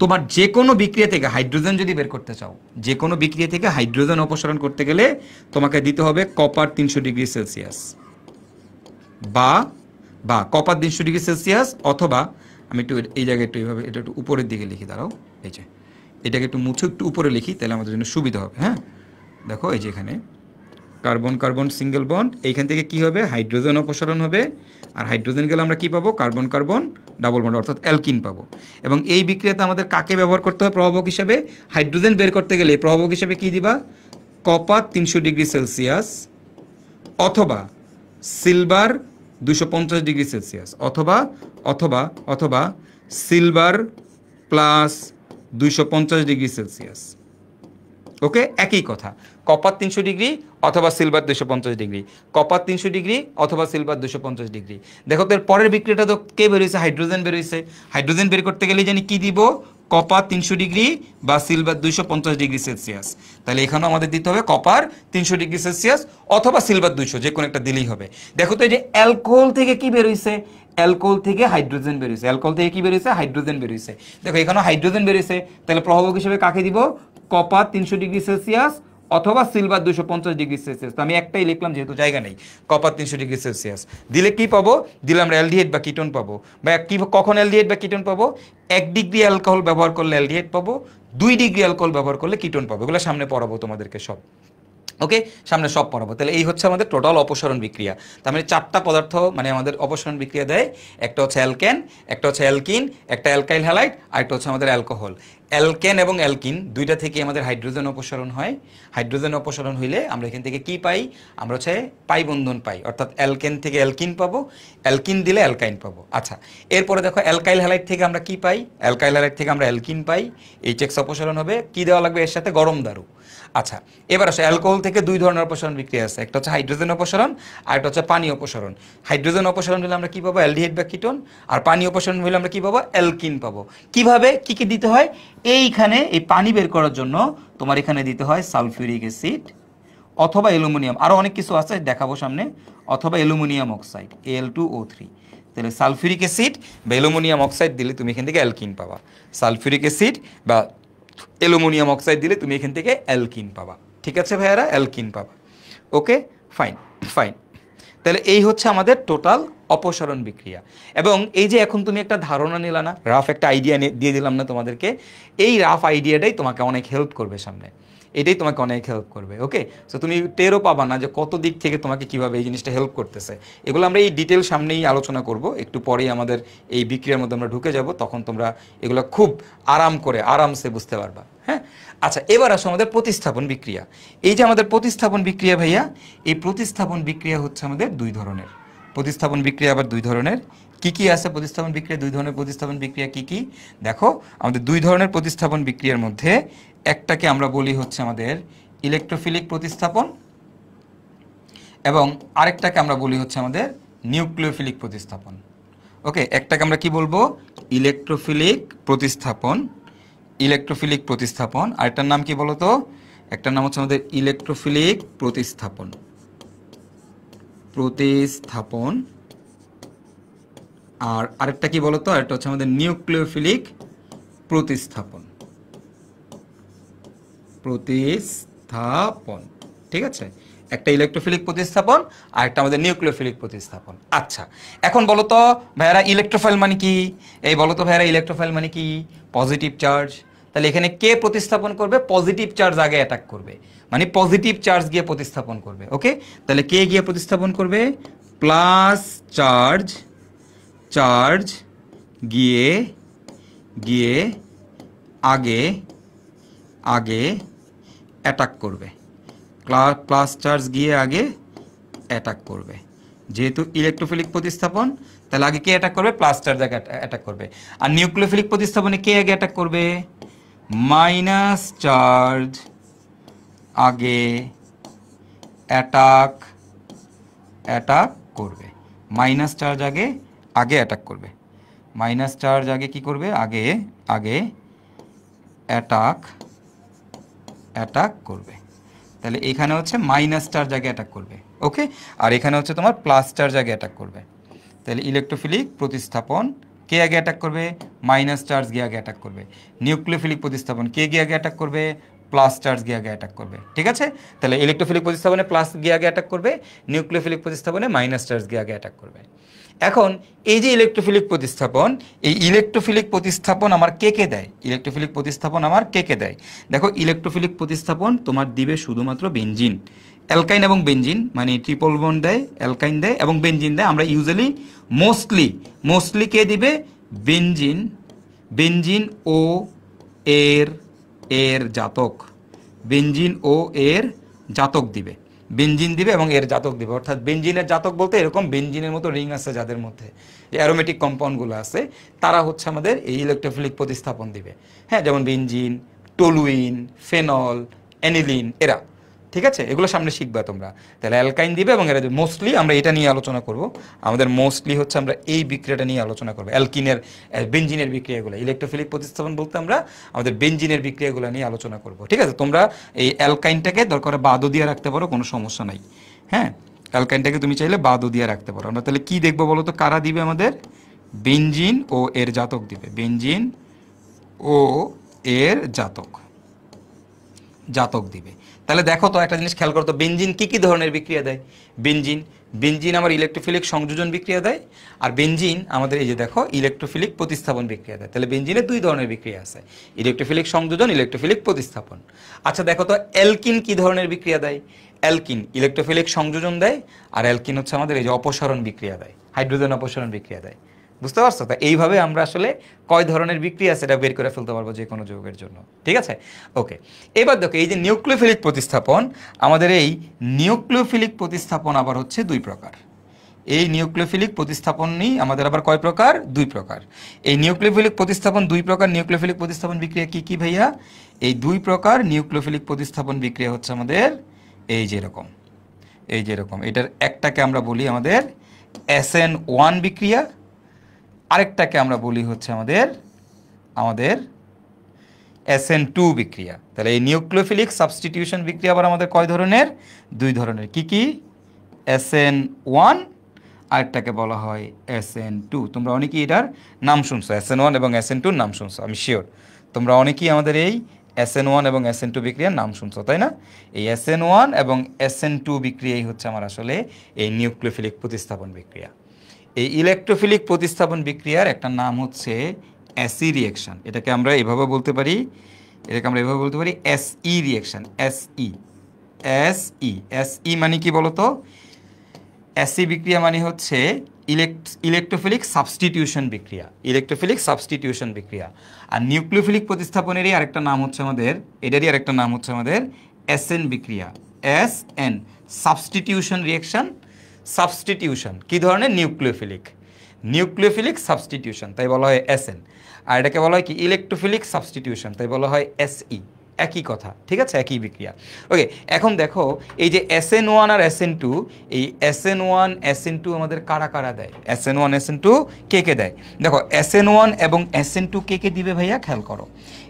তোমার যে কোনো বিক্রিয়া থেকে হাইড্রোজেন যদি বের করতে চাও, যে কোনো বিক্রিয়া থেকে হাইড্রোজেন অপসারণ করতে গেলে তোমাকে দিতে হবে কপার 300 ডিগ্রি সেলসিয়াস, বা বা কপার 300 ডিগ্রি সেলসিয়াস, অথবা আমি একটু এই জায়গায় একটু এইভাবে এটা একটু উপরের দিকে লিখি, দাঁড়াও, এই যে এটাকে একটু মুছে একটু উপরে লিখি, তাহলে আমাদের জন্য সুবিধা হবে। হ্যাঁ দেখো, এই যে এখানে কার্বন কার্বন সিঙ্গেল বন্ড, এইখান থেকে কি হবে, হাইড্রোজেন অপসারণ হবে, আর হাইড্রোজেন গেলে আমরা কি পাবো, কার্বন কার্বন ডাবল বন্ড, অর্থাৎ অ্যালকিন পাবো। এবং এই বিক্রিয়াতে আমাদের কাকে ব্যবহার করতে হবে প্রভাবক হিসেবে, হাইড্রোজেন বের করতে গেলে প্রভাবক হিসেবে কি দিবা, কপার 300 ডিগ্রি সেলসিয়াস, অথবা সিলভার 250 ডিগ্রি সেলসিয়াস, অথবা অথবা অথবা সিলভার প্লাস 250 ডিগ্রি সেলসিয়াস। ওকে, একই কথা, কপার 300 ডিগ্রি অথবা সিলভার 250 ডিগ্রি, কপার 300 ডিগ্রি অথবা সিলভার 250 ডিগ্রি। দেখো তো এর পরের বিক্রিয়াটা তো কে বেরোইছে, হাইড্রোজেন বেরোইছে। হাইড্রোজেন বের করতে গেলে জানি কি দিব, কপার 300 ডিগ্রি বা সিলভার 250 ডিগ্রি সেলসিয়াস। তাহলে এখানেও আমাদের দিতে হবে কপার 300 ডিগ্রি সেলসিয়াস অথবা সিলভার 200, যে কোনো একটা দিলেই হবে। দেখো তো এই যে অ্যালকোহল থেকে কি বেরোইছে, অ্যালকোহল থেকে হাইড্রোজেন বেরোইছে, অ্যালকোহল থেকে কি বেরোইছে, হাইড্রোজেন বেরোইছে। দেখো এখানেও হাইড্রোজেন বেরোইছে, তাহলে প্রভাবক হিসেবে কাকে দিব, কপার 300 ডিগ্রি সেলসিয়াস অথবা সিলভার 250 ডিগ্রি সেলসিয়াস। তো আমি একটাই লিখলাম যেহেতু জায়গা নেই, কপার 300 ডিগ্রি সেলসিয়াস দিলে কি পাবো, দিলে আমরা অ্যালডিহাইড বা কিটোন পাবো। বা কি কখন অ্যালডিহাইড বা কিটোন পাবো, 1 ডিগ্রি অ্যালকোহল ব্যবহার করলে অ্যালডিহাইড পাবো, 2 ডিগ্রি অ্যালকোহল ব্যবহার করলে কিটোন পাবো। এগুলো সামনে পড়াবো তোমাদেরকে সব। ওকে, সামনে সব পড়াবো। তাহলে এই হচ্ছে আমাদের টোটাল অপসারণ বিক্রিয়া। তার মানে 4টা পদার্থ মানে আমাদের অপসারণ বিক্রিয়া দেয়, একটা হচ্ছে অ্যালকেন, একটা হচ্ছে অ্যালকিন, একটা অ্যালকাইল হ্যালাইড, আর একটা হচ্ছে আমাদের অ্যালকোহল। অ্যালকেন এবং অ্যালকিন দুইটা থেকে আমাদের হাইড্রোজেন অপসারণ হয়। হাইড্রোজেন অপসারণ হইলে আমরা এখান থেকে কি পাই, আমরা হচ্ছে পাই বন্ধন পাই, অর্থাৎ অ্যালকেন থেকে অ্যালকিন পাবো, অ্যালকিন দিলে অ্যালকাইন পাবো। আচ্ছা, এরপরে দেখো অ্যালকাইল হ্যালাইড থেকে আমরা কি পাই, অ্যালকাইল হ্যালাইড থেকে আমরা অ্যালকিন পাই, HX অপসারণ হবে, কি দেওয়া লাগবে এর সাথে, গরম দারু। আচ্ছা, এবার আসে অ্যালকোহল থেকে 2 ধরনের অপসারণ বিক্রিয়া আছে, একটা হচ্ছে হাইড্রোজেন অপসারণ আর একটা হচ্ছে পানি অপসারণ। হাইড্রোজেন অপসারণ হলে আমরা কি পাবো, অ্যালডিহাইড বা কিটোন, আর পানি অপসারণ হলে আমরা কি পাবো, অ্যালকিন পাবো। কিভাবে, কি কি দিতে হয়, এইখানে এই পানি বের করার জন্য তোমার এখানে দিতে হয় সালফিউরিক অ্যাসিড অথবা অ্যালুমিনিয়াম, আরও অনেক কিছু আছে দেখাবো সামনে, অথবা অ্যালুমিনিয়াম অক্সাইড Al2O3। তাহলে সালফিউরিক অ্যাসিড বা অ্যালুমিনিয়াম অক্সাইড দিলে তুমি এখান থেকে অ্যালকিন পাবা, সালফিউরিক অ্যাসিড বা অ্যালুমিনিয়াম অক্সাইড দিলে তুমি এখান থেকে অ্যালকিন পাবা। ঠিক আছে ভাইয়ারা, অ্যালকিন পাবা। ওকে, ফাইন ফাইন। তাহলে এই হচ্ছে আমাদের টোটাল অপসারণ বিক্রিয়া। এবং এই যে এখন তুমি একটা ধারণা নিলা না, রাফ একটা আইডিয়া দিয়ে দিলাম না তোমাদেরকে, এই রাফ আইডিয়াটাই তোমাকে অনেক হেল্প করবে সামনে, এটাই তোমাকে অনেক হেল্প করবে। ওকে, সো তুমি টেরও পাবা না যে কত দিক থেকে তোমাকে কিভাবে এই জিনিসটা হেল্প করতেছে। এগুলো আমরা এই ডিটেল সামনেই আলোচনা করব, একটু পরেই আমাদের এই বিক্রিয়ার মধ্যে আমরা ঢুকে যাব, তখন তোমরা এগুলো খুব আরাম করে আরামসে বুঝতে পারবা। হ্যাঁ, আচ্ছা এবার আসো আমাদের প্রতিস্থাপন বিক্রিয়া। এই যে আমাদের প্রতিস্থাপন বিক্রিয়া ভাইয়া, এই প্রতিস্থাপন বিক্রিয়া হচ্ছে আমাদের 2 ধরনের। প্রতিস্থাপন বিক্রিয়া আবার 2 ধরনের। কি কি আছে প্রতিস্থাপন বিক্রিয়া, 2 ধরনের প্রতিস্থাপন বিক্রিয়া কি কি, দেখো আমাদের 2 ধরনের প্রতিস্থাপন বিক্রিয়ার মধ্যে একটাকে আমরা বলি হচ্ছে আমাদের ইলেকট্রোফিলিক প্রতিস্থাপন, এবং আরেকটাকে আমরা বলি হচ্ছে আমাদের নিউক্লিওফিলিক প্রতিস্থাপন। ওকে, একটাকে আমরা কি বলবো? ইলেকট্রোফিলিক প্রতিস্থাপন। ইলেকট্রোফিলিক প্রতিস্থাপন। আরেকটার নাম কি বলতো? একটার নাম হচ্ছে আমাদের ইলেকট্রোফিলিক প্রতিস্থাপন। প্রতিস্থাপন। আর আরেকটা কি বলতো? আরেকটা হচ্ছে আমাদের নিউক্লিওফিলিক প্রতিস্থাপন। প্রতিস্থাপন, ঠিক আছে? একটা ইলেকট্রোফিলিক প্রতিস্থাপন আর একটা আমাদের নিউক্লিওফিলিক প্রতিস্থাপন। আচ্ছা, এখন বলো তো ভাইয়ারা ইলেকট্রোফাইল মানে কি? এই বলো তো ভাইয়ারা ইলেকট্রোফাইল মানে কি? Positive charge. তাহলে এখানে কে প্রতিস্থাপন করবে? পজিটিভ চার্জ আগে অ্যাটাক করবে, মানে পজিটিভ চার্জ গিয়ে প্রতিস্থাপন করবে। ওকে, তাহলে কে গিয়ে প্রতিস্থাপন করবে? প্লাস চার্জ, চার্জ গিয়ে গিয়ে আগে আগে অ্যাটাক করবে। প্লাস চার্জ গিয়ে আগে অ্যাটাক করবে। যেহেতু ইলেকট্রোফিলিক প্রতিস্থাপন, তাহলে আগে কে অ্যাটাক করবে? প্লাস চার্জ আগে অ্যাটাক করবে। আর নিউক্লিওফিলিক প্রতিস্থাপনে কে আগে অ্যাটাক করবে? মাইনাস চার্জ আগে অ্যাটাক অ্যাটাক করবে। মাইনাস চার্জ আগে আগে অ্যাটাক করবে। মাইনাস চার্জ আগে কি করবে? আগে আগে অ্যাটাক অ্যাটাক করবে। তাহলে এখানে হচ্ছে মাইনাস চার্জ আগে অ্যাটাক করবে। ওকে, আর এখানে হচ্ছে তোমার প্লাস চার্জ আগে অ্যাটাক করবে। তাহলে ইলেকট্রোফিলিক প্রতিস্থাপন কে আগে অ্যাটাক করবে? মাইনাস চার্জ গিয়ে আগে অ্যাটাক করবে। নিউক্লিওফিলিক প্রতিস্থাপন কে গিয়ে আগে অ্যাটাক করবে? প্লাস চার্জ গিয়ে আগে অ্যাটাক করবে। ঠিক আছে, তাহলে ইলেকট্রোফিলিক প্রতিস্থাপনে প্লাস গিয়ে আগে অ্যাটাক করবে, নিউক্লিওফিলিক প্রতিস্থাপনে মাইনাস চার্জ গিয়ে আগে অ্যাটাক করবে। এখন এই যে ইলেকট্রোফিলিক প্রতিস্থাপন, এই ইলেকট্রোফিলিক প্রতিস্থাপন আমার কে কে দেয়? ইলেকট্রোফিলিক প্রতিস্থাপন আমার কে কে দেয়? দেখো, ইলেকট্রোফিলিক প্রতিস্থাপন তোমার দিবে শুধুমাত্র বেনজিন। অ্যালকাইন এবং বেনজিন, মানে ট্রিপল বন্ড দেয়, অ্যালকাইন দেয় এবং বেনজিন দেয়। আমরা ইউজুয়ালি মোস্টলি কে দিবে? বেনজিন। বেনজিন ও এর এর জাতক। বেনজিন ও এর জাতক দিবে। বেনজিন দিবে এবং এর জাতক দিবে। অর্থাৎ বেনজিনের জাতক বলতে এরকম বেনজিনের মতো রিং আছে যাদের মধ্যে অ্যারোমেটিক কম্পাউন্ডগুলো আছে, তারা হচ্ছে আমাদের এই ইলেকট্রোফিলিক প্রতিস্থাপন দিবে। হ্যাঁ, যেমন বেনজিন, টলুইন, ফেনল, অ্যানিলিন, এরা। ঠিক আছে, এগুলো সামনে শিখবা তোমরা। তাহলে অ্যালকাইন দিবে এবং এরা মোস্টলি আমরা এটা নিয়ে আলোচনা করব। আমাদের মোস্টলি হচ্ছে আমরা এই বিক্রিয়াটা নিয়ে আলোচনা করবো, অ্যালকিনের বেনজিনের বিক্রিয়াগুলো। ইলেকট্রোফিলিক প্রতিস্থাপন বলতে আমরা আমাদের বেনজিনের বিক্রিয়াগুলো নিয়ে আলোচনা করব। ঠিক আছে, তোমরা এই অ্যালকাইনটাকে দরকার বাদও দিয়ে রাখতে পারো, কোনো সমস্যা নাই। হ্যাঁ, অ্যালকাইনটাকে তুমি চাইলে বাদও দিয়ে রাখতে পারো। আমরা তাহলে কি দেখবো বলো তো? কারা দিবে আমাদের? বেনজিন ও এর জাতক দিবে। বেনজিন ও এর জাতক দিবে। তাহলে দেখো তো, একটা জিনিস খেয়াল করো তো, বেনজিন কি কি ধরনের বিক্রিয়া দেয়? বেনজিন আমার ইলেকট্রোফিলিক সংযোজন বিক্রিয়া দেয়, আর বেনজিন আমাদের এই যে দেখো ইলেকট্রোফিলিক প্রতিস্থাপন বিক্রিয়া দেয়। তাহলে বেনজিনের দুই ধরনের বিক্রিয়া আছে, ইলেকট্রোফিলিক সংযোজন, ইলেকট্রোফিলিক প্রতিস্থাপন। আচ্ছা দেখো তো, অ্যালকিন কি ধরনের বিক্রিয়া দেয়? অ্যালকিন ইলেকট্রোফিলিক সংযোজন দেয়, আর অ্যালকিন হচ্ছে আমাদের এই যে অপসারণ বিক্রিয়া দেয়, হাইড্রোজেন অপসারণ বিক্রিয়া দেয়। বুঝতে পারছো? তা এইভাবে আমরা আসলে কয় ধরনের বিক্রিয়া সেটা বের করে ফেলতে পারবো যে কোনো যৌগের জন্য। ঠিক আছে, ওকে। এবার দেখো, এই যে নিউক্লিওফিলিক প্রতিস্থাপন, আমাদের এই নিউক্লিওফিলিক প্রতিস্থাপন আবার হচ্ছে দুই প্রকার। এই নিউক্লিওফিলিক প্রতিস্থাপনই আমাদের আবার কয় প্রকার? দুই প্রকার। এই নিউক্লিওফিলিক প্রতিস্থাপন দুই প্রকার। নিউক্লিওফিলিক প্রতিস্থাপন বিক্রিয়া কি কি ভাইয়া? এই দুই প্রকার নিউক্লিওফিলিক প্রতিস্থাপন বিক্রিয়া হচ্ছে আমাদের এই যেরকম এটার একটাকে আমরা বলি আমাদের SN1 বিক্রিয়া, আরেকটাকে আমরা বলি হচ্ছে আমাদের SN2 বিক্রিয়া। তাহলে এই নিউক্লিওফিলিক সাবস্টিটিউশন বিক্রিয়া আবার আমাদের কয় ধরনের? দুই ধরনের। কি কি? SN1, আরেকটাকে বলা হয় SN2। তোমরা অনেকেই এটার নাম শুনছো, SN1 এবং SN2 নাম শুনছো, আমি শিওর তোমরা অনেকেই আমাদের এই SN1 এবং SN2 বিক্রিয়ার নাম শুনছো, তাই না? এই SN1 এবং SN2 বিক্রিয়াই হচ্ছে আমার আসলে এই নিউক্লিওফিলিক প্রতিস্থাপন বিক্রিয়া। এই ইলেকট্রোফিলিক প্রতিস্থাপন বিক্রিয়ার একটা নাম হচ্ছে SE রিঅ্যাকশন। এটাকে আমরা এভাবে বলতে পারি, SE রিঅ্যাকশন। SE মানে কি বলতো? SE বিক্রিয়া মানে হচ্ছে ইলেকট্রোফিলিক সাবস্টিটিউশন বিক্রিয়া। ইলেকট্রোফিলিক সাবস্টিটিউশন বিক্রিয়া। আর নিউক্লিওফিলিক প্রতিস্থাপনেরই আরেকটা নাম হচ্ছে আমাদের SN বিক্রিয়া। SN substitution reaction. সাবস্টিটিউশন কি ধরনের? নিউক্লিওফিলিক সাবস্টিটিউশন, তাই বলা হয় SN। আর এটাকে বলা হয় কি? ইলেকট্রোফিলিক সাবস্টিটিউশন, তাই বলা হয় SE। একই কথা, ঠিক আছে, একই বিক্রিয়া। ওকে, এখন দেখো এই যে SN1 আর SN2, এই SN1 SN2 আমাদের কারা কারা দেয়? SN1 SN2 কে কে দেয়? দেখো SN1 এবং SN2 কে কে দিবে ভাইয়া, খেয়াল করো।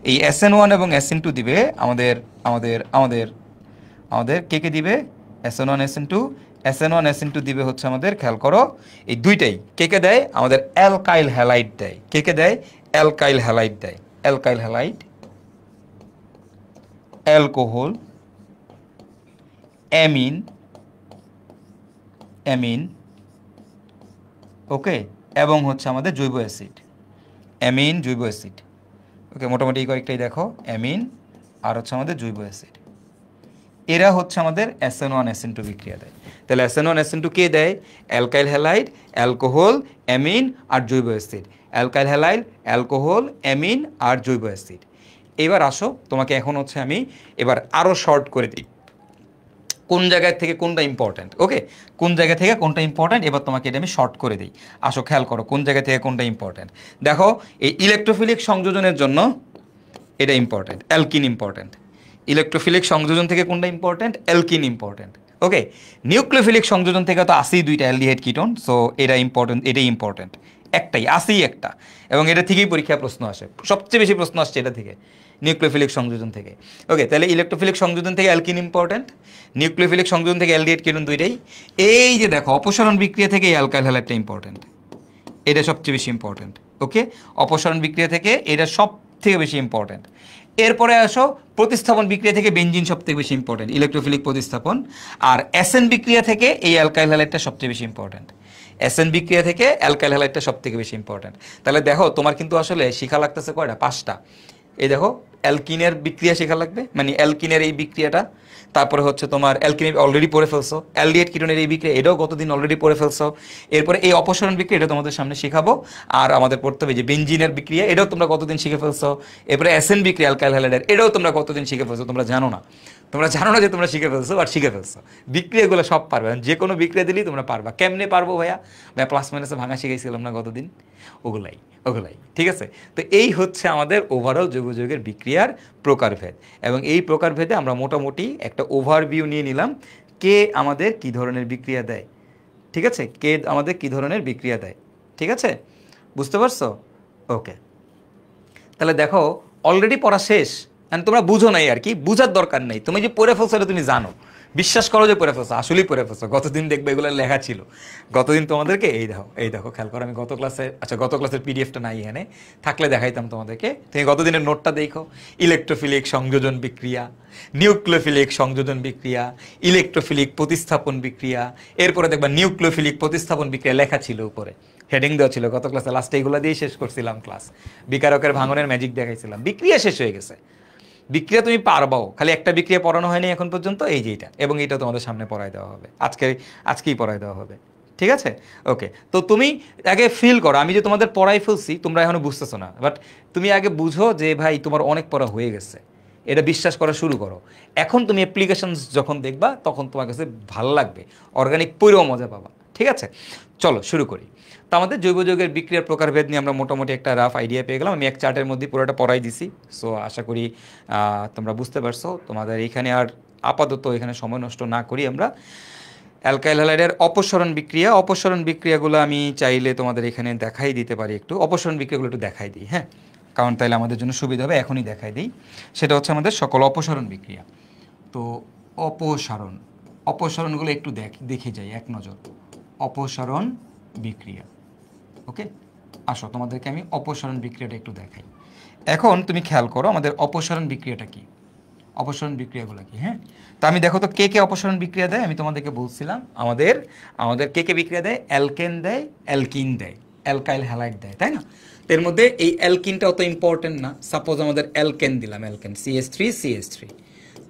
এই SN1 এবং SN2 দিবে আমাদের আমাদের আমাদের আমাদের কে কে দিবে? SN1 SN2, SN1 SN2 দিবে হচ্ছে আমাদের, খেয়াল করো, এই দুইটাই কে কে দেয়? আমাদের অ্যালকাইল হ্যালাইড দেয়। কে কে দেয়? অ্যালকাইল হ্যালাইড দেয়। Alkyl halide, alcohol, amine, amine, okay, এবং হচ্ছে আমাদের জৈব অ্যাসিড, অ্যামিন, জৈব অ্যাসিড। ওকে, মোটামুটি এই কয়েকটাই দেখো, অ্যামিন আর হচ্ছে আমাদের জৈব অ্যাসিড। এরা হচ্ছে আমাদের SN1 SN2 বিক্রিয়া দেয়। তাহলে SN1 SN2 কে দেয়? অ্যালকাইল হ্যালাইড, অ্যালকোহল, অ্যামিন আর জৈব acid. Alkyl halide, alcohol, amine আর জৈব অ্যাসিড। এবার আসো, তোমাকে এখন হচ্ছে আমি এবার আরও শর্ট করে দিই কোন জায়গা থেকে কোনটা ইম্পর্ট্যান্ট। ওকে, কোন জায়গা থেকে কোনটা ইম্পর্ট্যান্ট এবার তোমাকে এটা আমি শর্ট করে দিই। আসো খেয়াল করো কোন জায়গা থেকে কোনটা ইম্পর্ট্যান্ট। দেখো এই ইলেকট্রোফিলিক সংযোজনের জন্য এটা ইম্পর্ট্যান্ট, অ্যালকিন ইম্পর্ট্যান্ট। ইলেকট্রোফিলিক সংযোজন থেকে কোনটা important? Alkene important. Okay, nucleophilic সংযোজন থেকে তো আসেই দুইটা অ্যালডিহাইড কিটোন, সো এটা ইম্পর্ট্যান্ট, এটাই ইম্পর্ট্যান্ট, একটাই আসেই একটা, এবং এটা থেকেই পরীক্ষায় প্রশ্ন আসে, সবচেয়ে বেশি প্রশ্ন আসছে এটা থেকে, নিউক্লিওফিলিক সংযোজন থেকে। ওকে, তাহলে ইলেকট্রোফিলিক সংযোজন থেকে অ্যালকিন ইম্পর্ট্যান্ট, নিউক্লিওফিলিক সংযোজন থেকে অ্যালডিহাইড কিটোন দুইটাই। এই যে দেখো অপসারণ বিক্রিয়া থেকে এই অ্যালকাইল হ্যালাইডটা ইম্পর্ট্যান্ট, এটা সবচেয়ে বেশি ইম্পর্ট্যান্ট। ওকে, অপসারণ বিক্রিয়া থেকে এটা সব থেকে বেশি ইম্পর্ট্যান্ট। এরপরে আসো প্রতিস্থাপন বিক্রিয়া থেকে বেনজিন সব থেকে বেশি ইম্পর্ট্যান্ট, ইলেকট্রোফিলিক প্রতিস্থাপন। আর SN বিক্রিয়া থেকে এই অ্যালকাইল হ্যালাইডটা সবচেয়ে বেশি ইম্পর্ট্যান্ট। SN বিক্রিয়া থেকে অ্যালকাইল হ্যালাইডটা সব থেকে বেশি ইম্পর্ট্যান্ট। তাহলে দেখো তোমার কিন্তু আসলে শিখা লাগতেছে কয়টা? 5টা। এই দেখো অ্যালকিনের বিক্রিয়া শেখা লাগবে, মানে অ্যালকিনের এই বিক্রিয়াটা, তারপরে হচ্ছে তোমার অ্যালকিন অলরেডি পড়ে ফেলছো, অ্যালডিহাইড কিটোনের এই বিক্রিয়া এটাও কতদিন অলরেডি পড়ে ফেলছো। এরপরে এই অপসারণ বিক্রিয়া এটা তোমাদের সামনে শেখাবো। আর আমাদের পড়তে হবে যে বেনজিনের বিক্রিয়া, এটাও তোমরা কতদিন শিখে ফেলছো। এরপরে SN বিক্রিয়া অ্যালকাইল হ্যালাইডের, এটাও তোমরা কতদিন শিখে ফেলছো। তোমরা জানো না, তোমরা জানো না যে তোমরা শিখে ফেলছো, আর শিখে ফেলছো। বিক্রিয়াগুলো সব পারবে, যে কোনো বিক্রিয়া দিলেই তোমরা পারবা। কেমনে পারবো ভাইয়া? ভাইয়া প্লাস মাইনাসে ভাঙা শিখাইছিলাম না গতদিন, ওগুলাই ওগুলাই, ঠিক আছে। তো এই হচ্ছে আমাদের ওভারঅল জৈব যৌগের বিক্রিয়ার প্রকারভেদ, এবং এই প্রকারভেদে আমরা মোটামুটি একটা ওভারভিউ নিয়ে নিলাম কে আমাদের কি ধরনের বিক্রিয়া দেয়, ঠিক আছে, কে আমাদের কি ধরনের বিক্রিয়া দেয়, ঠিক আছে, বুঝতে পারছো? ওকে, তাহলে দেখো অলরেডি পড়া শেষ, তোমরা বুঝো নাই আর কি, বুঝার দরকার নেই, তুমি যে পড়ে ফেলছো এটা তুমি জানো, বিশ্বাস করো যে পড়ে ফেলছো, আসলেই পড়ে ফেলছো। গতদিন দেখবে এগুলো লেখা ছিল, গতদিন তোমাদেরকে এই দেখো খেয়াল করো, আমি গত ক্লাসে, আচ্ছা গত ক্লাসের পিডিএফটা নাই এখানে, থাকলে দেখাইতাম তোমাদেরকে। তুমি গতদিনের নোটটা দেখো, ইলেকট্রোফিলিক সংযোজন বিক্রিয়া, নিউক্লিওফিলিক সংযোজন বিক্রিয়া, ইলেকট্রোফিলিক প্রতিস্থাপন বিক্রিয়া, এরপরে দেখবা নিউক্লিওফিলিক প্রতিস্থাপন বিক্রিয়া লেখা ছিল উপরে, হেডিং দেওয়া ছিল। গত ক্লাসে লাস্টে এগুলো দিয়ে শেষ করছিলাম ক্লাস, বিকারকের ভাঙনের ম্যাজিক দেখাইছিলাম। বিক্রিয়া শেষ হয়ে গেছে, বিক্রিয়া তুমি পারবাও, খালি একটা বিক্রিয়া পড়ানো হয়নি এখন পর্যন্ত, এই যে এটা, এবং এটা তোমাদের সামনে পড়ায় দেওয়া হবে, আজকেই পড়ায় দেওয়া হবে, ঠিক আছে। ওকে, তো তুমি আগে ফিল করো, আমি যে তোমাদের পড়াই ফেলছি তোমরা এখনো বুঝতেছো না, বাট তুমি আগে বুঝো যে ভাই তোমার অনেক পড়া হয়ে গেছে, এটা বিশ্বাস করা শুরু করো। এখন তুমি অ্যাপ্লিকেশনস যখন দেখবা তখন তোমার কাছে ভালো লাগবে, অর্গানিক পড়েও মজা পাবা, ঠিক আছে। চলো শুরু করি। তো আমাদের জৈব যৌগের বিক্রিয়ার প্রকারভেদ নিয়ে আমরা মোটামুটি একটা রাফ আইডিয়া পেয়ে গেলাম। আমি এক চার্টের মধ্যে পুরোটা পড়াই দিছি, সো আশা করি তোমরা বুঝতে পারছো। তোমাদের এইখানে আর আপাতত এখানে সময় নষ্ট না করি আমরা অ্যালকাইল হ্যালাইডের অপসারণ বিক্রিয়াগুলো আমি চাইলে তোমাদের এখানে দেখাই দিতে পারি, একটু অপসারণ বিক্রিয়াগুলো একটু দেখাই দিই, হ্যাঁ, কারণ তাইলে আমাদের জন্য সুবিধা হবে, এখনই দেখাই দিই। সেটা হচ্ছে আমাদের সকল অপসারণ বিক্রিয়া। তো অপসারণগুলো একটু দেখে যাই এক নজর। অপসারণ বিক্রিয়া, ওকে, আসো তোমাদেরকে আমি অপসারণ বিক্রিয়াটা একটু দেখাই। এখন তুমি খেয়াল করো আমাদের অপসারণ বিক্রিয়াটা কি, অপসারণ বিক্রিয়াগুলো কি, হ্যাঁ। তা আমি দেখো তো কে কে অপসারণ বিক্রিয়া দেয়, আমি তোমাদেরকে বলছিলাম আমাদের কে কে বিক্রিয়া দেয়, অ্যালকেন দেয়, অ্যালকিন দেয়, অ্যালকাইল হ্যালাইড দেয়, তাই না। এর মধ্যে এই অ্যালকিনটা অত ইম্পর্টেন্ট না। সাপোজ আমাদের অ্যালকেন দিলাম, অ্যালকেন CH3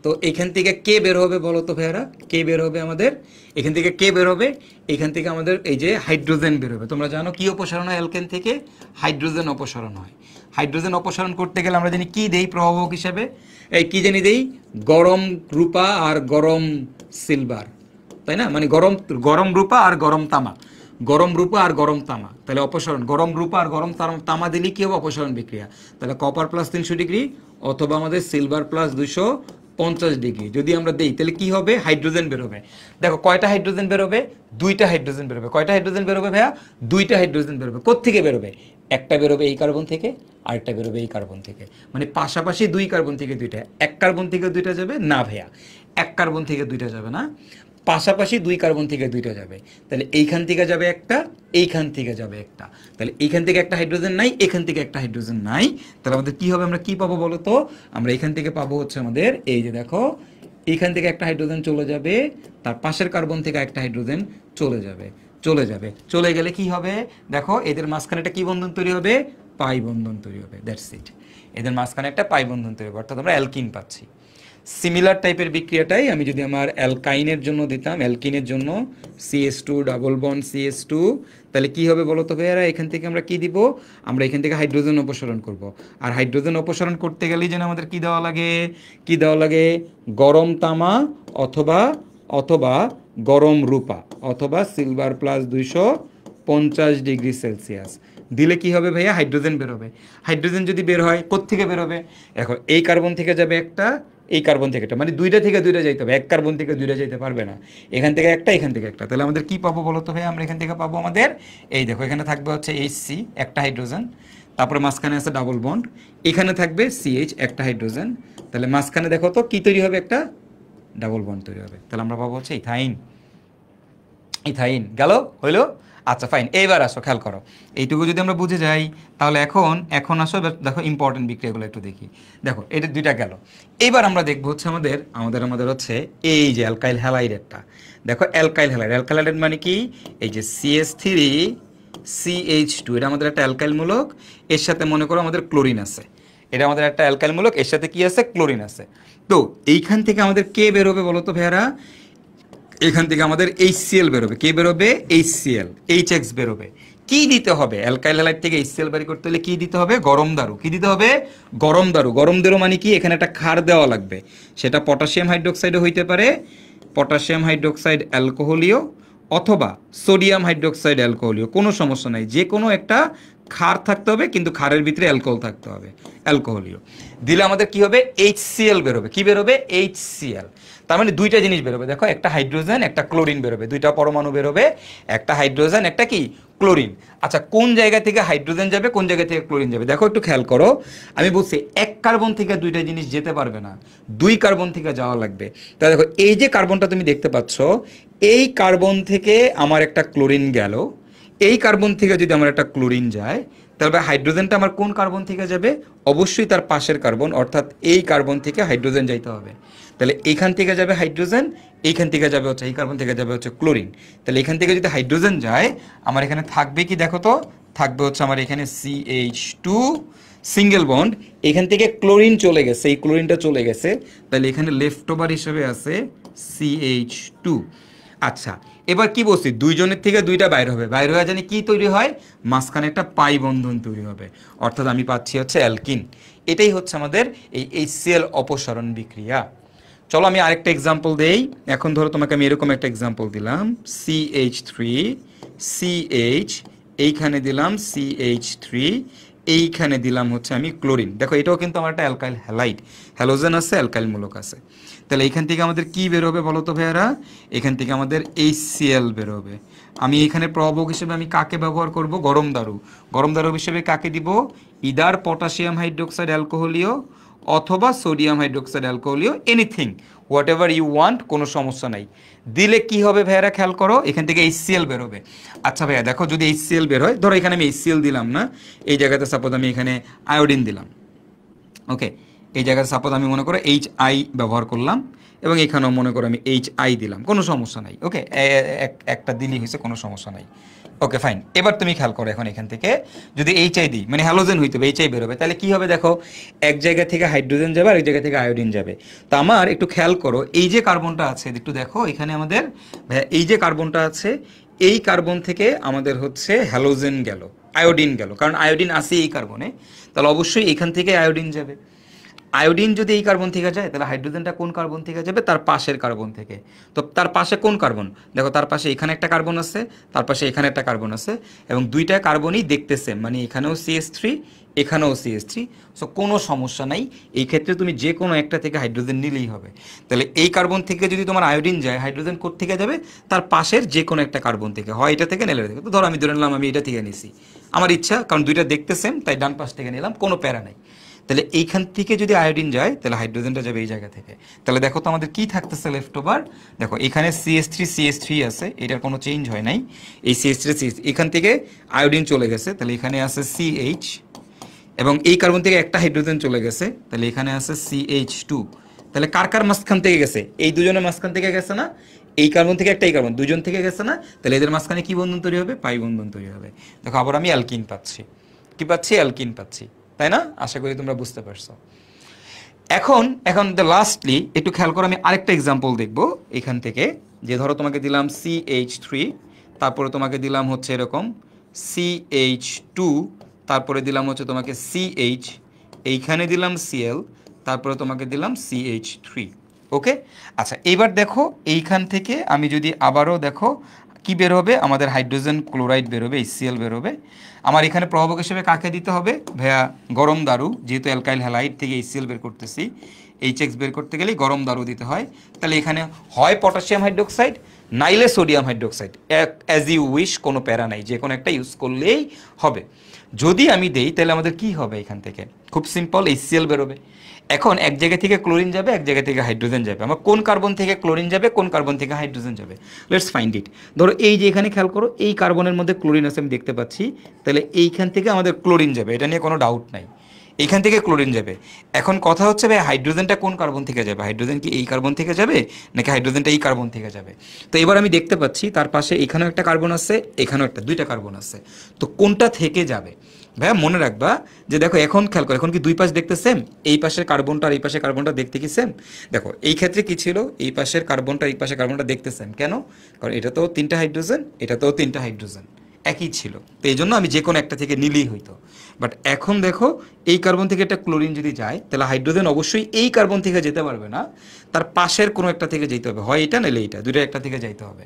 তো এখান থেকে কে বের হবে বলো তো ভাইয়ারা, কে বের হবে আমাদের এখান থেকে, কে বের হবে এখান থেকে আমাদের এই যে হাইড্রোজেন বের হবে। তোমরা জানো কি অপসারণ হয় অ্যালকেন থেকে, হাইড্রোজেন অপসারণ হয়। হাইড্রোজেন অপসারণ করতে গেলে আমরা জানি কি দেই প্রভাবক হিসাবে, এই কি জানি দেই, গরম রূপা আর গরম সিলভার, তাই না, মানে গরম রূপা আর গরম তামা, গরম রূপা আর গরম তামা। তাহলে অপসারণ গরম রূপা আর গরম তামা দিলে কি হবে, অপসারণ বিক্রিয়া। তাহলে কপার প্লাস 300 ডিগ্রি অথবা আমাদের সিলভার প্লাস 250 ডিগ্রি যদি আমরা দেই তাহলে কি হবে, হাইড্রোজেন বেরোবে। দেখো কয়টা হাইড্রোজেন বেরোবে, দুইটা হাইড্রোজেন বেরোবে। কয়টা হাইড্রোজেন বেরোবে ভাইয়া, দুইটা হাইড্রোজেন বেরোবে। কোত্থেকে বেরোবে, একটা বেরোবে এই কার্বন থেকে, আরেকটা বেরোবে এই কার্বন থেকে। মানে পাশাপাশি দুই কার্বন থেকে দুইটা, এক কার্বন থেকে দুইটা যাবে না ভাইয়া, এক কার্বন থেকে দুইটা যাবে না, পাশাপাশি দুই কার্বন থেকে দুইটা যাবে। তাহলে এইখান থেকে যাবে একটা, এইখান থেকে যাবে একটা। তাহলে এইখান থেকে একটা হাইড্রোজেন নাই, এখান থেকে একটা হাইড্রোজেন নাই। তাহলে আমাদের কি হবে, আমরা কি পাবো বলো তো, আমরা এখান থেকে পাবো হচ্ছে আমাদের এই যে দেখো, এইখান থেকে একটা হাইড্রোজেন চলে যাবে, তার পাশের কার্বন থেকে একটা হাইড্রোজেন চলে যাবে, চলে যাবে। চলে গেলে কি হবে, দেখো এদের মাঝখানে একটা কি বন্ধন তৈরি হবে, পাই বন্ধন তৈরি হবে। দ্যাটস ইট, এদের মাঝখানে একটা পাই বন্ধন তৈরি হবে, অর্থাৎ আমরা অ্যালকিন পাচ্ছি। সিমিলার টাইপের বিক্রিয়াটাই আমি যদি আমার অ্যালকাইনের জন্য দিতাম, অ্যালকিনের জন্য CH2 ডাবল বন্ড CH2, তাহলে কি হবে বলো তো ভাইয়ারা, এখান থেকে আমরা কি দিব, আমরা এখান থেকে হাইড্রোজেন অপসারণ করব। আর হাইড্রোজেন অপসারণ করতে গেলেই যেন আমাদের কি দেওয়া লাগে, কি দেওয়া লাগে, গরম তামা অথবা অথবা গরম রূপা অথবা সিলভার প্লাস 250 ডিগ্রি সেলসিয়াস দিলে কি হবে ভাইয়া, হাইড্রোজেন বেরোবে। হাইড্রোজেন যদি বের হয় কোত্থেকে বেরোবে, এখন এই কার্বন থেকে যাবে একটা, এই কার্বন থেকে একটা, মানে দুইটা থেকে দুইটা যাইতে হবে, এক কার্বন থেকে দুইটা যাইতে পারবে না। এখান থেকে একটা, এখান থেকে একটা। তাহলে আমাদের কি পাবো বলো তো ভাই, আমরা এখান থেকে পাবো আমাদের এই দেখো, এখানে থাকবে হচ্ছে HC একটা হাইড্রোজেন, তারপরে মাঝখানে আছে ডাবল বন্ড, এখানে থাকবে CH একটা হাইড্রোজেন। তাহলে মাঝখানে দেখো তো কি তৈরি হবে, একটা ডাবল বন্ড তৈরি হবে। তাহলে আমরা পাবো হচ্ছে ইথাইন। ইথাইন গেল, হইলো? আচ্ছা ফাইন, এইবার আসো খেয়াল করো, এইটুকু যদি আমরা বুঝে যাই তাহলে এখন আসো দেখো ইম্পর্টেন্ট বিক্রিয়াগুলো একটু দেখি। দেখো এটা দুইটা গেল, এইবার আমরা দেখবো হচ্ছে আমাদের আমাদের আমাদের হচ্ছে এই যে অ্যালকাইল হ্যালাইডেরটা। দেখো অ্যালকাইল হ্যালাইড, অ্যালকাইল হ্যালাইড মানে কি, এই যে CH3CH2 এটা আমাদের একটা অ্যালকাইল মূলক, এর সাথে মনে করো আমাদের ক্লোরিন আছে। এটা আমাদের একটা অ্যালকাইল মূলক, এর সাথে কি আছে, ক্লোরিন আছে। তো এইখান থেকে আমাদের কে বেরোবে বলো তো ভাইয়ারা, এখান থেকে আমাদের HCl বেরোবে। কে বেরোবে, HCl, HX বেরোবে। কি দিতে হবে, অ্যালকাইল হ্যালাইড থেকে HCl বের করতে হলে কি দিতে হবে, গরম দারু। কি দিতে হবে, গরম দারু। গরম দারু মানে কি, এখানে একটা ক্ষার দেওয়া লাগবে, সেটা পটাশিয়াম হাইড্রোক্সাইডও হইতে পারে, পটাশিয়াম হাইড্রোক্সাইড অ্যালকোহলীয় অথবা সোডিয়াম হাইড্রোক্সাইড অ্যালকোহলীয়, কোনো সমস্যা নাই, যে কোনো একটা ক্ষার থাকতে হবে, কিন্তু ক্ষারের ভিতরে অ্যালকোহল থাকতে হবে, অ্যালকোহলীয়। দিলে আমাদের কি হবে, HCl বেরোবে। কি বেরোবে, HCl। তার মানে দুইটা জিনিস বেরোবে, দেখো একটা হাইড্রোজেন একটা ক্লোরিন বেরোবে, দুইটা পরমাণু বেরোবে, একটা হাইড্রোজেন একটা কি, ক্লোরিন। আচ্ছা কোন জায়গা থেকে হাইড্রোজেন যাবে, কোন জায়গা থেকে ক্লোরিন যাবে, দেখো একটু খেয়াল করো। আমি বলছি এক কার্বন থেকে দুইটা জিনিস যেতে পারবে না, দুই কার্বন থেকে যাওয়া লাগবে। তাহলে দেখো এই যে কার্বনটা তুমি দেখতে পাচ্ছ, এই কার্বন থেকে আমার একটা ক্লোরিন গেল, এই কার্বন থেকে যদি আমার একটা ক্লোরিন যায়, তাহলে হাইড্রোজেনটা আমার কোন কার্বন থেকে যাবে, অবশ্যই তার পাশের কার্বন, অর্থাৎ এই কার্বন থেকে হাইড্রোজেন যাইতে হবে। তাহলে এইখান থেকে যাবে হাইড্রোজেন, এইখান থেকে যাবে হচ্ছে এই কার্বন থেকে যাবে হচ্ছে ক্লোরিন। তাহলে এখান থেকে যদি হাইড্রোজেন যায়, আমার এখানে থাকবে কি দেখো তো, থাকবে হচ্ছে আমার এখানে CH2 সিঙ্গেল বন্ড, এখান থেকে ক্লোরিন চলে গেছে, এই ক্লোরিনটা চলে গেছে, তাহলে এখানে লেফট ওভার হিসেবে আছে CH2। আচ্ছা এবার কি বলছি, দুইজনের থেকে দুইটা বাইর হবে, বাইর হয়ে জানি কি তৈরি হয়, মাঝখানে একটা পাই বন্ধন তৈরি হবে, অর্থাৎ আমি পাচ্ছি হচ্ছে অ্যালকিন। এটাই হচ্ছে আমাদের এই HCl অপসারণ বিক্রিয়া। চলো আমি আরেকটা এক্সাম্পল দেই। এখন ধরো তোমাকে আমি এরকম একটা এক্সাম্পল দিলাম, CH3CH, এইখানে দিলাম CH3, এইখানে দিলাম হচ্ছে আমি ক্লোরিন। দেখো এটাও কিন্তু আমার একটা অ্যালকাইল হ্যালাইড, হ্যালোজেন আছে, অ্যালকাইল মূলক আছে। তাহলে এইখান থেকে আমাদের কি বেরোবে বলো তো ভাইয়ারা, এখান থেকে আমাদের HCl বেরোবে। আমি এখানে প্রভাবক হিসেবে আমি কাকে ব্যবহার করব, গরম দারু। গরম দারু হিসেবে কাকে দিব, ইদার পটাশিয়াম হাইড্রোক্সাইড অ্যালকোহলীয় অথবা সোডিয়াম হাইড্রোক্সাইড অ্যালকোহলীয়, anything whatever you want, কোনো সমস্যা নাই। দিলে কি হবে ভাইয়ারা, খেয়াল করো, এখান থেকে HCl বেরোবে। আচ্ছা ভাইয়া দেখো যদি HCl বের হয়, ধরো এখানে আমি HCl দিলাম না, এই জায়গাতে সাপোজ আমি এখানে আয়োডিন দিলাম, ওকে, এই জায়গাতে সাপোজ আমি মনে করো HI ব্যবহার করলাম, এবং এখানেও মনে করো আমি HI দিলাম, কোনো সমস্যা নাই, ওকে, একটা দিলই হয়েছে, কোনো সমস্যা নাই, ওকে ফাইন। এবার তুমি খেয়াল করো, এখন এখান থেকে যদি HI দিই, মানে হ্যালোজেন হইতে হবে, HI বেরোবে, তাহলে কি হবে দেখো, এক জায়গা থেকে হাইড্রোজেন যাবে আর এক জায়গা থেকে আয়োডিন যাবে। তো আমার একটু খেয়াল করো, এই যে কার্বনটা আছে একটু দেখো, এখানে আমাদের এই যে কার্বনটা আছে, এই কার্বন থেকে আমাদের হচ্ছে হ্যালোজেন গেল, আয়োডিন গেল, কারণ আয়োডিন আছে এই কার্বনে, তাহলে অবশ্যই এখান থেকে আয়োডিন যাবে। আয়োডিন যদি এই কার্বন থেকে যায় তাহলে হাইড্রোজেনটা কোন কার্বন থেকে যাবে? তার পাশের কার্বন থেকে। তো তার পাশে কোন কার্বন? দেখো তার পাশে এখানে একটা কার্বন আছে, তার পাশে এখানে একটা কার্বন আছে, এবং দুইটা কার্বনই দেখতে সেম, মানে এখানেও CH3 এখানেও CH3। সো কোনো সমস্যা নাই, এই ক্ষেত্রে তুমি যে কোনো একটা থেকে হাইড্রোজেন নিলেই হবে। তাহলে এই কার্বন থেকে যদি তোমার আয়োডিন যায়, হাইড্রোজেন কোথা থেকে যাবে? তার পাশের যে কোনো একটা কার্বন থেকে, হয় এটা থেকে নিলে থেকে। তো ধরো আমি ধরে নিলাম আমি এটা থেকে নিছি, আমার ইচ্ছা, কারণ দুইটা দেখতে সেম তাই ডান পাশ থেকে নিলাম, কোনো প্যারা নাই। তাহলে এইখান থেকে যদি আয়োডিন যায় তাহলে হাইড্রোজেনটা যাবে এই জায়গা থেকে। তাহলে দেখো তো আমাদের কি থাকতেছে লেফট ওভার। দেখো এখানে CH3 আছে, এটার কোনো চেঞ্জ হয় নাই। এই CH3 এখান থেকে আয়োডিন চলে গেছে, তাহলে এখানে আছে CH, এবং এই কার্বন থেকে একটা হাইড্রোজেন চলে গেছে, তাহলে এখানে আছে CH2। তাহলে কার কার মাঝখান থেকে গেছে? এই দুজনের মাঝখান থেকে গেছে না? এই কার্বন থেকে একটা, এই কার্বন দুজন থেকে গেছে না? তাহলে এদের মাঝখানে কি বন্ধন তৈরি হবে? পাই বন্ধন তৈরি হবে। দেখো আবার আমি অ্যালকিন পাচ্ছি, কি পাচ্ছি? অ্যালকিন পাচ্ছি, তাই না? আশা করি তোমরা বুঝতে পারছো। এখন এখন লাস্টলি একটু খেয়াল করো, আমি আরেকটা এক্সাম্পল দেখবো এখান থেকে। যে ধরো তোমাকে দিলাম CH3, তারপরে তোমাকে দিলাম হচ্ছে এরকম CH2, তারপরে দিলাম হচ্ছে তোমাকে CH, এইখানে দিলাম Cl, তারপরে তোমাকে দিলাম CH3। ওকে, আচ্ছা এবার দেখো এইখান থেকে আমি যদি আবারও দেখো কি বের হবে, আমাদের হাইড্রোজেন ক্লোরাইড বেরোবে, HCl বেরোবে। আমার এখানে প্রভাবক হিসেবে কাকে দিতে হবে ভাইয়া? গরম দারু, যেহেতু অ্যালকাইল হ্যালাইড থেকে HCl বের করতেছি, HX বের করতে গেলেই গরম দারু দিতে হয়। তাহলে এখানে হয় পটাশিয়াম হাইড্রোক্সাইড, নাইলে sodium hydroxide, as you wish, কোনো প্যারা নাই, যে কোনো একটা ইউজ করলেই হবে। যদি আমি দেই তাহলে আমাদের কি হবে? এখান থেকে খুব সিম্পল, HCl বেরোবে। এখন এক জায়গা থেকে ক্লোরিন যাবে, এক জায়গা থেকে হাইড্রোজেন যাবে। আমার কোন কার্বন থেকে ক্লোরিন যাবে, কোন কার্বন থেকে হাইড্রোজেন যাবে? Let's find it. ধরো এই যে এখানে খেয়াল করো, এই কার্বনের মধ্যে ক্লোরিন আছে আমি দেখতে পাচ্ছি, তাহলে এইখান থেকে আমাদের ক্লোরিন যাবে, এটা নিয়ে কোনো ডাউট নাই, এইখান থেকে ক্লোরিন যাবে। এখন কথা হচ্ছে ভাই হাইড্রোজেনটা কোন কার্বন থেকে যাবে? হাইড্রোজেন কি এই কার্বন থেকে যাবে নাকি হাইড্রোজেনটা এই কার্বন থেকে যাবে? তো এবার আমি দেখতে পাচ্ছি তার পাশে এখানেও একটা কার্বন আছে, এখানেও একটা, দুইটা কার্বন আছে। তো কোনটা থেকে যাবে? ভাইয়া মনে রাখবা যে দেখো এখন খেয়াল করো, এখন কি দুই পাশ দেখতে সেম? এই পাশের কার্বনটা আর এই পাশের কার্বনটা দেখতে কি সেম? দেখো এই ক্ষেত্রে কি ছিল, এই পাশের কার্বনটা এই পাশের কার্বনটা দেখতে সেম, কেন? কারণ এটা তো তিনটা হাইড্রোজেন, এটা তো তিনটা হাইড্রোজেন, একই ছিল। তো এই জন্য আমি যে কোনো একটা থেকে নিলেই হইতো। বাট এখন দেখো এই কার্বন থেকে একটা ক্লোরিন যদি যায়, তাহলে হাইড্রোজেন অবশ্যই এই কার্বন থেকে যেতে পারবে না, তার পাশের কোনো একটা থেকে যেতে হবে, হয় এটা নাহলে এইটা, দুইটা একটা থেকে যাইতে হবে।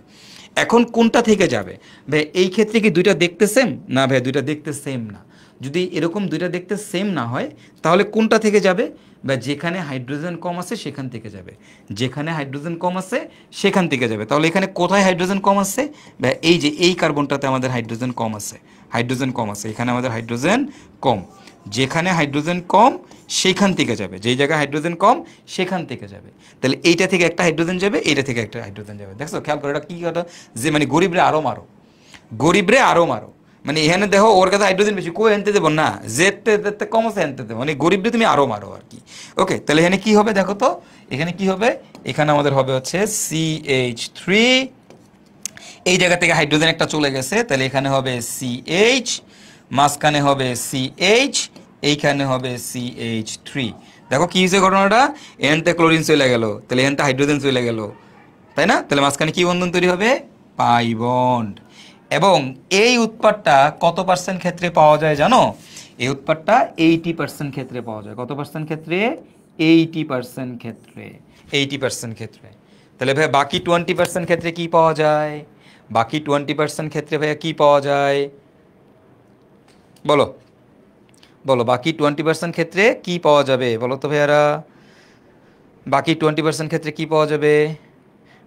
এখন কোনটা থেকে যাবে ভাই? এই ক্ষেত্রে কি দুইটা দেখতে সেম? না ভাই, দুইটা দেখতে সেম না। যদি এরকম দুইটা দেখতে সেম না হয় তাহলে কোনটা থেকে যাবে? বা যেখানে হাইড্রোজেন কম আছে সেখান থেকে যাবে, যেখানে হাইড্রোজেন কম আছে সেখান থেকে যাবে। তাহলে এখানে কোথায় হাইড্রোজেন কম আছে? বা এই যে এই কার্বনটাতে আমাদের হাইড্রোজেন কম আছে, হাইড্রোজেন কম আছে, এখানে আমাদের হাইড্রোজেন কম, যেখানে হাইড্রোজেন কম সেইখান থেকে যাবে, যেই জায়গায় হাইড্রোজেন কম সেখান থেকে যাবে। তাহলে এইটা থেকে একটা হাইড্রোজেন যাবে, এইটা থেকে একটা হাইড্রোজেন যাবে। দেখছো খেয়াল করো এটা কী কথা, যে মানে গরিবরে আরও মারো, গরিবরে আরও মারো, মানে এখানে দেখো ওর কাছে হাইড্রোজেন বেশি, কই আনতে দেবো না, জেতে কম আছে আনতে দেবো, মানে গরিবরে তুমি আরও মারো আর কি। ওকে, তাহলে এখানে কি হবে দেখো তো, এখানে কি হবে? এখানে আমাদের হবে হচ্ছে CH3, এই জায়গা থেকে হাইড্রোজেন একটা চলে গেছে, তাহলে এখানে হবে CH, মাঝখানে হবে CH, এইখানে হবে CH3। দেখো কি হয়েছে ঘটনাটা, এনতে ক্লোরিন চলে গেল, তাহলে এনতে হাইড্রোজেন চলে গেল, তাই না? তাহলে মাঝখানে কি বন্ধন তৈরি হবে? Pi bond. এবং এই উৎপাদটা কত পার্সেন্ট ক্ষেত্রে পাওয়া যায় জানো? এই উৎপাদটা 80% ক্ষেত্রে পাওয়া যায়। কত পার্সেন্ট ক্ষেত্রে? 80% ক্ষেত্রে, 80% ক্ষেত্রে। তাহলে ভাই বাকি 20% ক্ষেত্রে কি পাওয়া যায়? বাকি 20% ক্ষেত্রে ভাইয়া কি পাওয়া যায়? বলো বলো, বাকি 20% ক্ষেত্রে কি পাওয়া যাবে বলো তো ভাইয়ারা? বাকি 20% ক্ষেত্রে কি পাওয়া যাবে?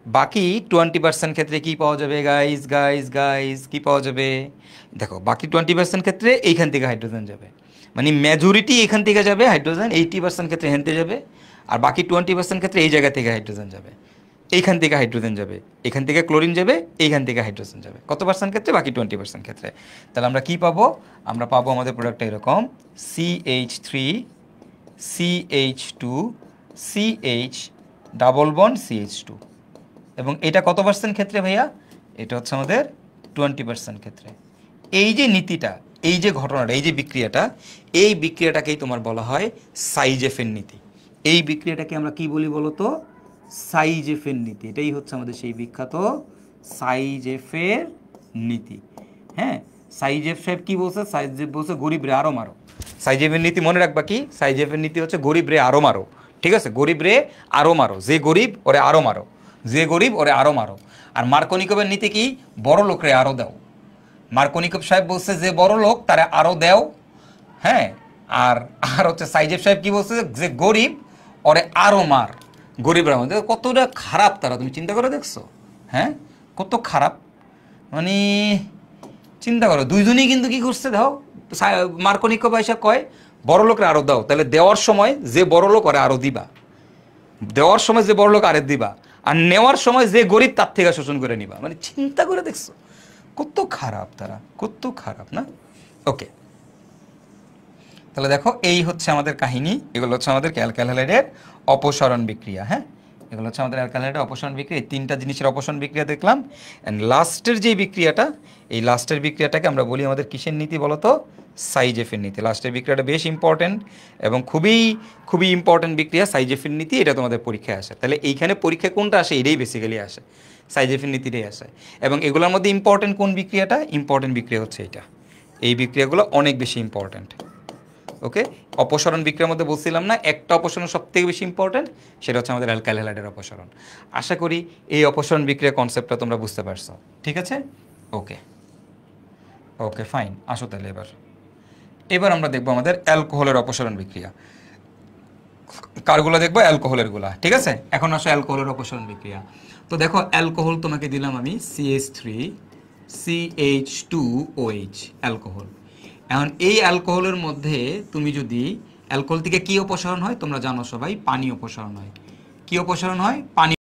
বাকি 20% ক্ষেত্রে কি পাওয়া যাবে গাইজ, গাইজ গাইজ কি পাওয়া যাবে? দেখো বাকি 20% ক্ষেত্রে এইখান থেকে হাইড্রোজেন যাবে, মানে মেজরিটি এখান থেকে যাবে হাইড্রোজেন, 80% ক্ষেত্রে হেনতে যাবে, আর বাকি 20% ক্ষেত্রে এই জায়গা থেকে হাইড্রোজেন যাবে, এইখান থেকে হাইড্রোজেন যাবে, এখান থেকে ক্লোরিন যাবে, এইখান থেকে হাইড্রোজেন যাবে। কত পার্সেন্ট ক্ষেত্রে? বাকি 20% ক্ষেত্রে। তাহলে আমরা কি পাবো? আমরা পাবো আমাদের প্রোডাক্টটা এরকম CH3 CH2 CH double bond CH2। এবং এটা কত পার্সেন্ট ক্ষেত্রে ভাইয়া? এটা হচ্ছে আমাদের 20% ক্ষেত্রে। এই যে নীতিটা, এই যে ঘটনাটা, এই যে বিক্রিয়াটা, এই বিক্রিয়াটাকেই তোমার বলা হয় সাইজেফের নীতি। এই বিক্রিয়াটাকে আমরা কি বলি বলো তো? সাইজেফের নীতি। এটাই হচ্ছে আমাদের সেই বিখ্যাত সাইজেফের নীতি। হ্যাঁ, সাইজেফ সাহেব কি বলছে? সাইজেফ বলছে গরিবরে আরও মারো। সাইজেফের নীতি মনে রাখবা কি, সাইজেফের নীতি হচ্ছে গরিব রে আরো মারো, ঠিক আছে, গরিব রে আরো মারো, যে গরিব ওরে আরো মারো, যে গরিব ওরে আরো মারো। আর মার্কোনিকোভের নীতি কি, বড় লোকরে আরো দাও। মার্কোনিকোভ সাহেব বলছে যে বড় লোক তারা আরো দেও, হ্যাঁ। আর আর হচ্ছে সাইজেফ সাহেব কি বলছে, যে গরিব ওরে আরো মার। গরিবরা মধ্যে কতটা খারাপ তারা, তুমি চিন্তা করে দেখছো, হ্যাঁ, কত খারাপ। মানে চিন্তা করো, দুইজনই কিন্তু কি করছে, দাও মার্কোনিকোভ পয়সা কয় বড় লোকরে আরো দাও, তাহলে দেওয়ার সময় যে বড় লোক ওরে আরো দিবা, দেওয়ার সময় যে বড় লোক আরে দিবা, আর নেওয়ার সময় যে গরিব তার থেকে শোষণ করে নিবা। মানে চিন্তা করে দেখছো কত খারাপ তারা, কত খারাপ না। ওকে, তাহলে দেখো এই হচ্ছে আমাদের কাহিনী, এগুলো হচ্ছে আমাদের অ্যালকাইল হ্যালাইডের অপসারণ বিক্রিয়া। হ্যাঁ, এগুলো হচ্ছে আমাদের অ্যালকাইল হ্যালাইডের অপসারণ বিক্রিয়া। এই তিনটা জিনিসের অপসারণ বিক্রিয়া দেখলাম। অ্যান্ড লাস্টের যে বিক্রিয়াটা, এই লাস্টের বিক্রিয়াটাকে আমরা বলি আমাদের কিসের নীতি বলো তো, সাইজেফের নীতি। লাস্টের বিক্রিয়াটা বেশ ইম্পর্টেন্ট এবং খুবই খুবই ইম্পর্টেন্ট বিক্রিয়া, সাইজেফের নীতি। এটা তোমাদের পরীক্ষায় আসে, তাহলে এইখানে পরীক্ষায় কোনটা আসে, এটাই বেসিক্যালি আসে, সাইজেফের নীতিটাই আসে। এবং এগুলোর মধ্যে ইম্পর্টেন্ট কোন বিক্রিয়াটা, ইম্পর্টেন্ট বিক্রিয়া হচ্ছে এটা, এই বিক্রিয়াগুলো অনেক বেশি ইম্পর্টেন্ট। ওকে, অপসারণ বিক্রিয়ার মধ্যে বলছিলাম না একটা অপসারণ সব থেকে বেশি ইম্পর্টেন্ট, সেটা হচ্ছে আমাদের অ্যালকাইল হ্যালাইডের অপসারণ। আশা করি এই অপসারণ বিক্রিয়া কনসেপ্টটা তোমরা বুঝতে পারছো, ঠিক আছে। ওকে ওকে ফাইন, আসো তাহলে এবার আমরা দেখবো আমাদের অ্যালকোহলের অপসারণ বিক্রিয়া। কারগুলো দেখবো, অ্যালকোহলেরগুলা, ঠিক আছে। এখন আসো অ্যালকোহলের অপসারণ বিক্রিয়া। তো দেখো অ্যালকোহল তোমাকে দিলাম আমি CH3CH2OH অ্যালকোহল। এখন এই অ্যালকোহলের মধ্যে তুমি যদি, অ্যালকোহল থেকে কি অপসারণ হয় তোমরা জানো সবাই, পানি অপসারণ হয়। কি অপসারণ হয়, পানি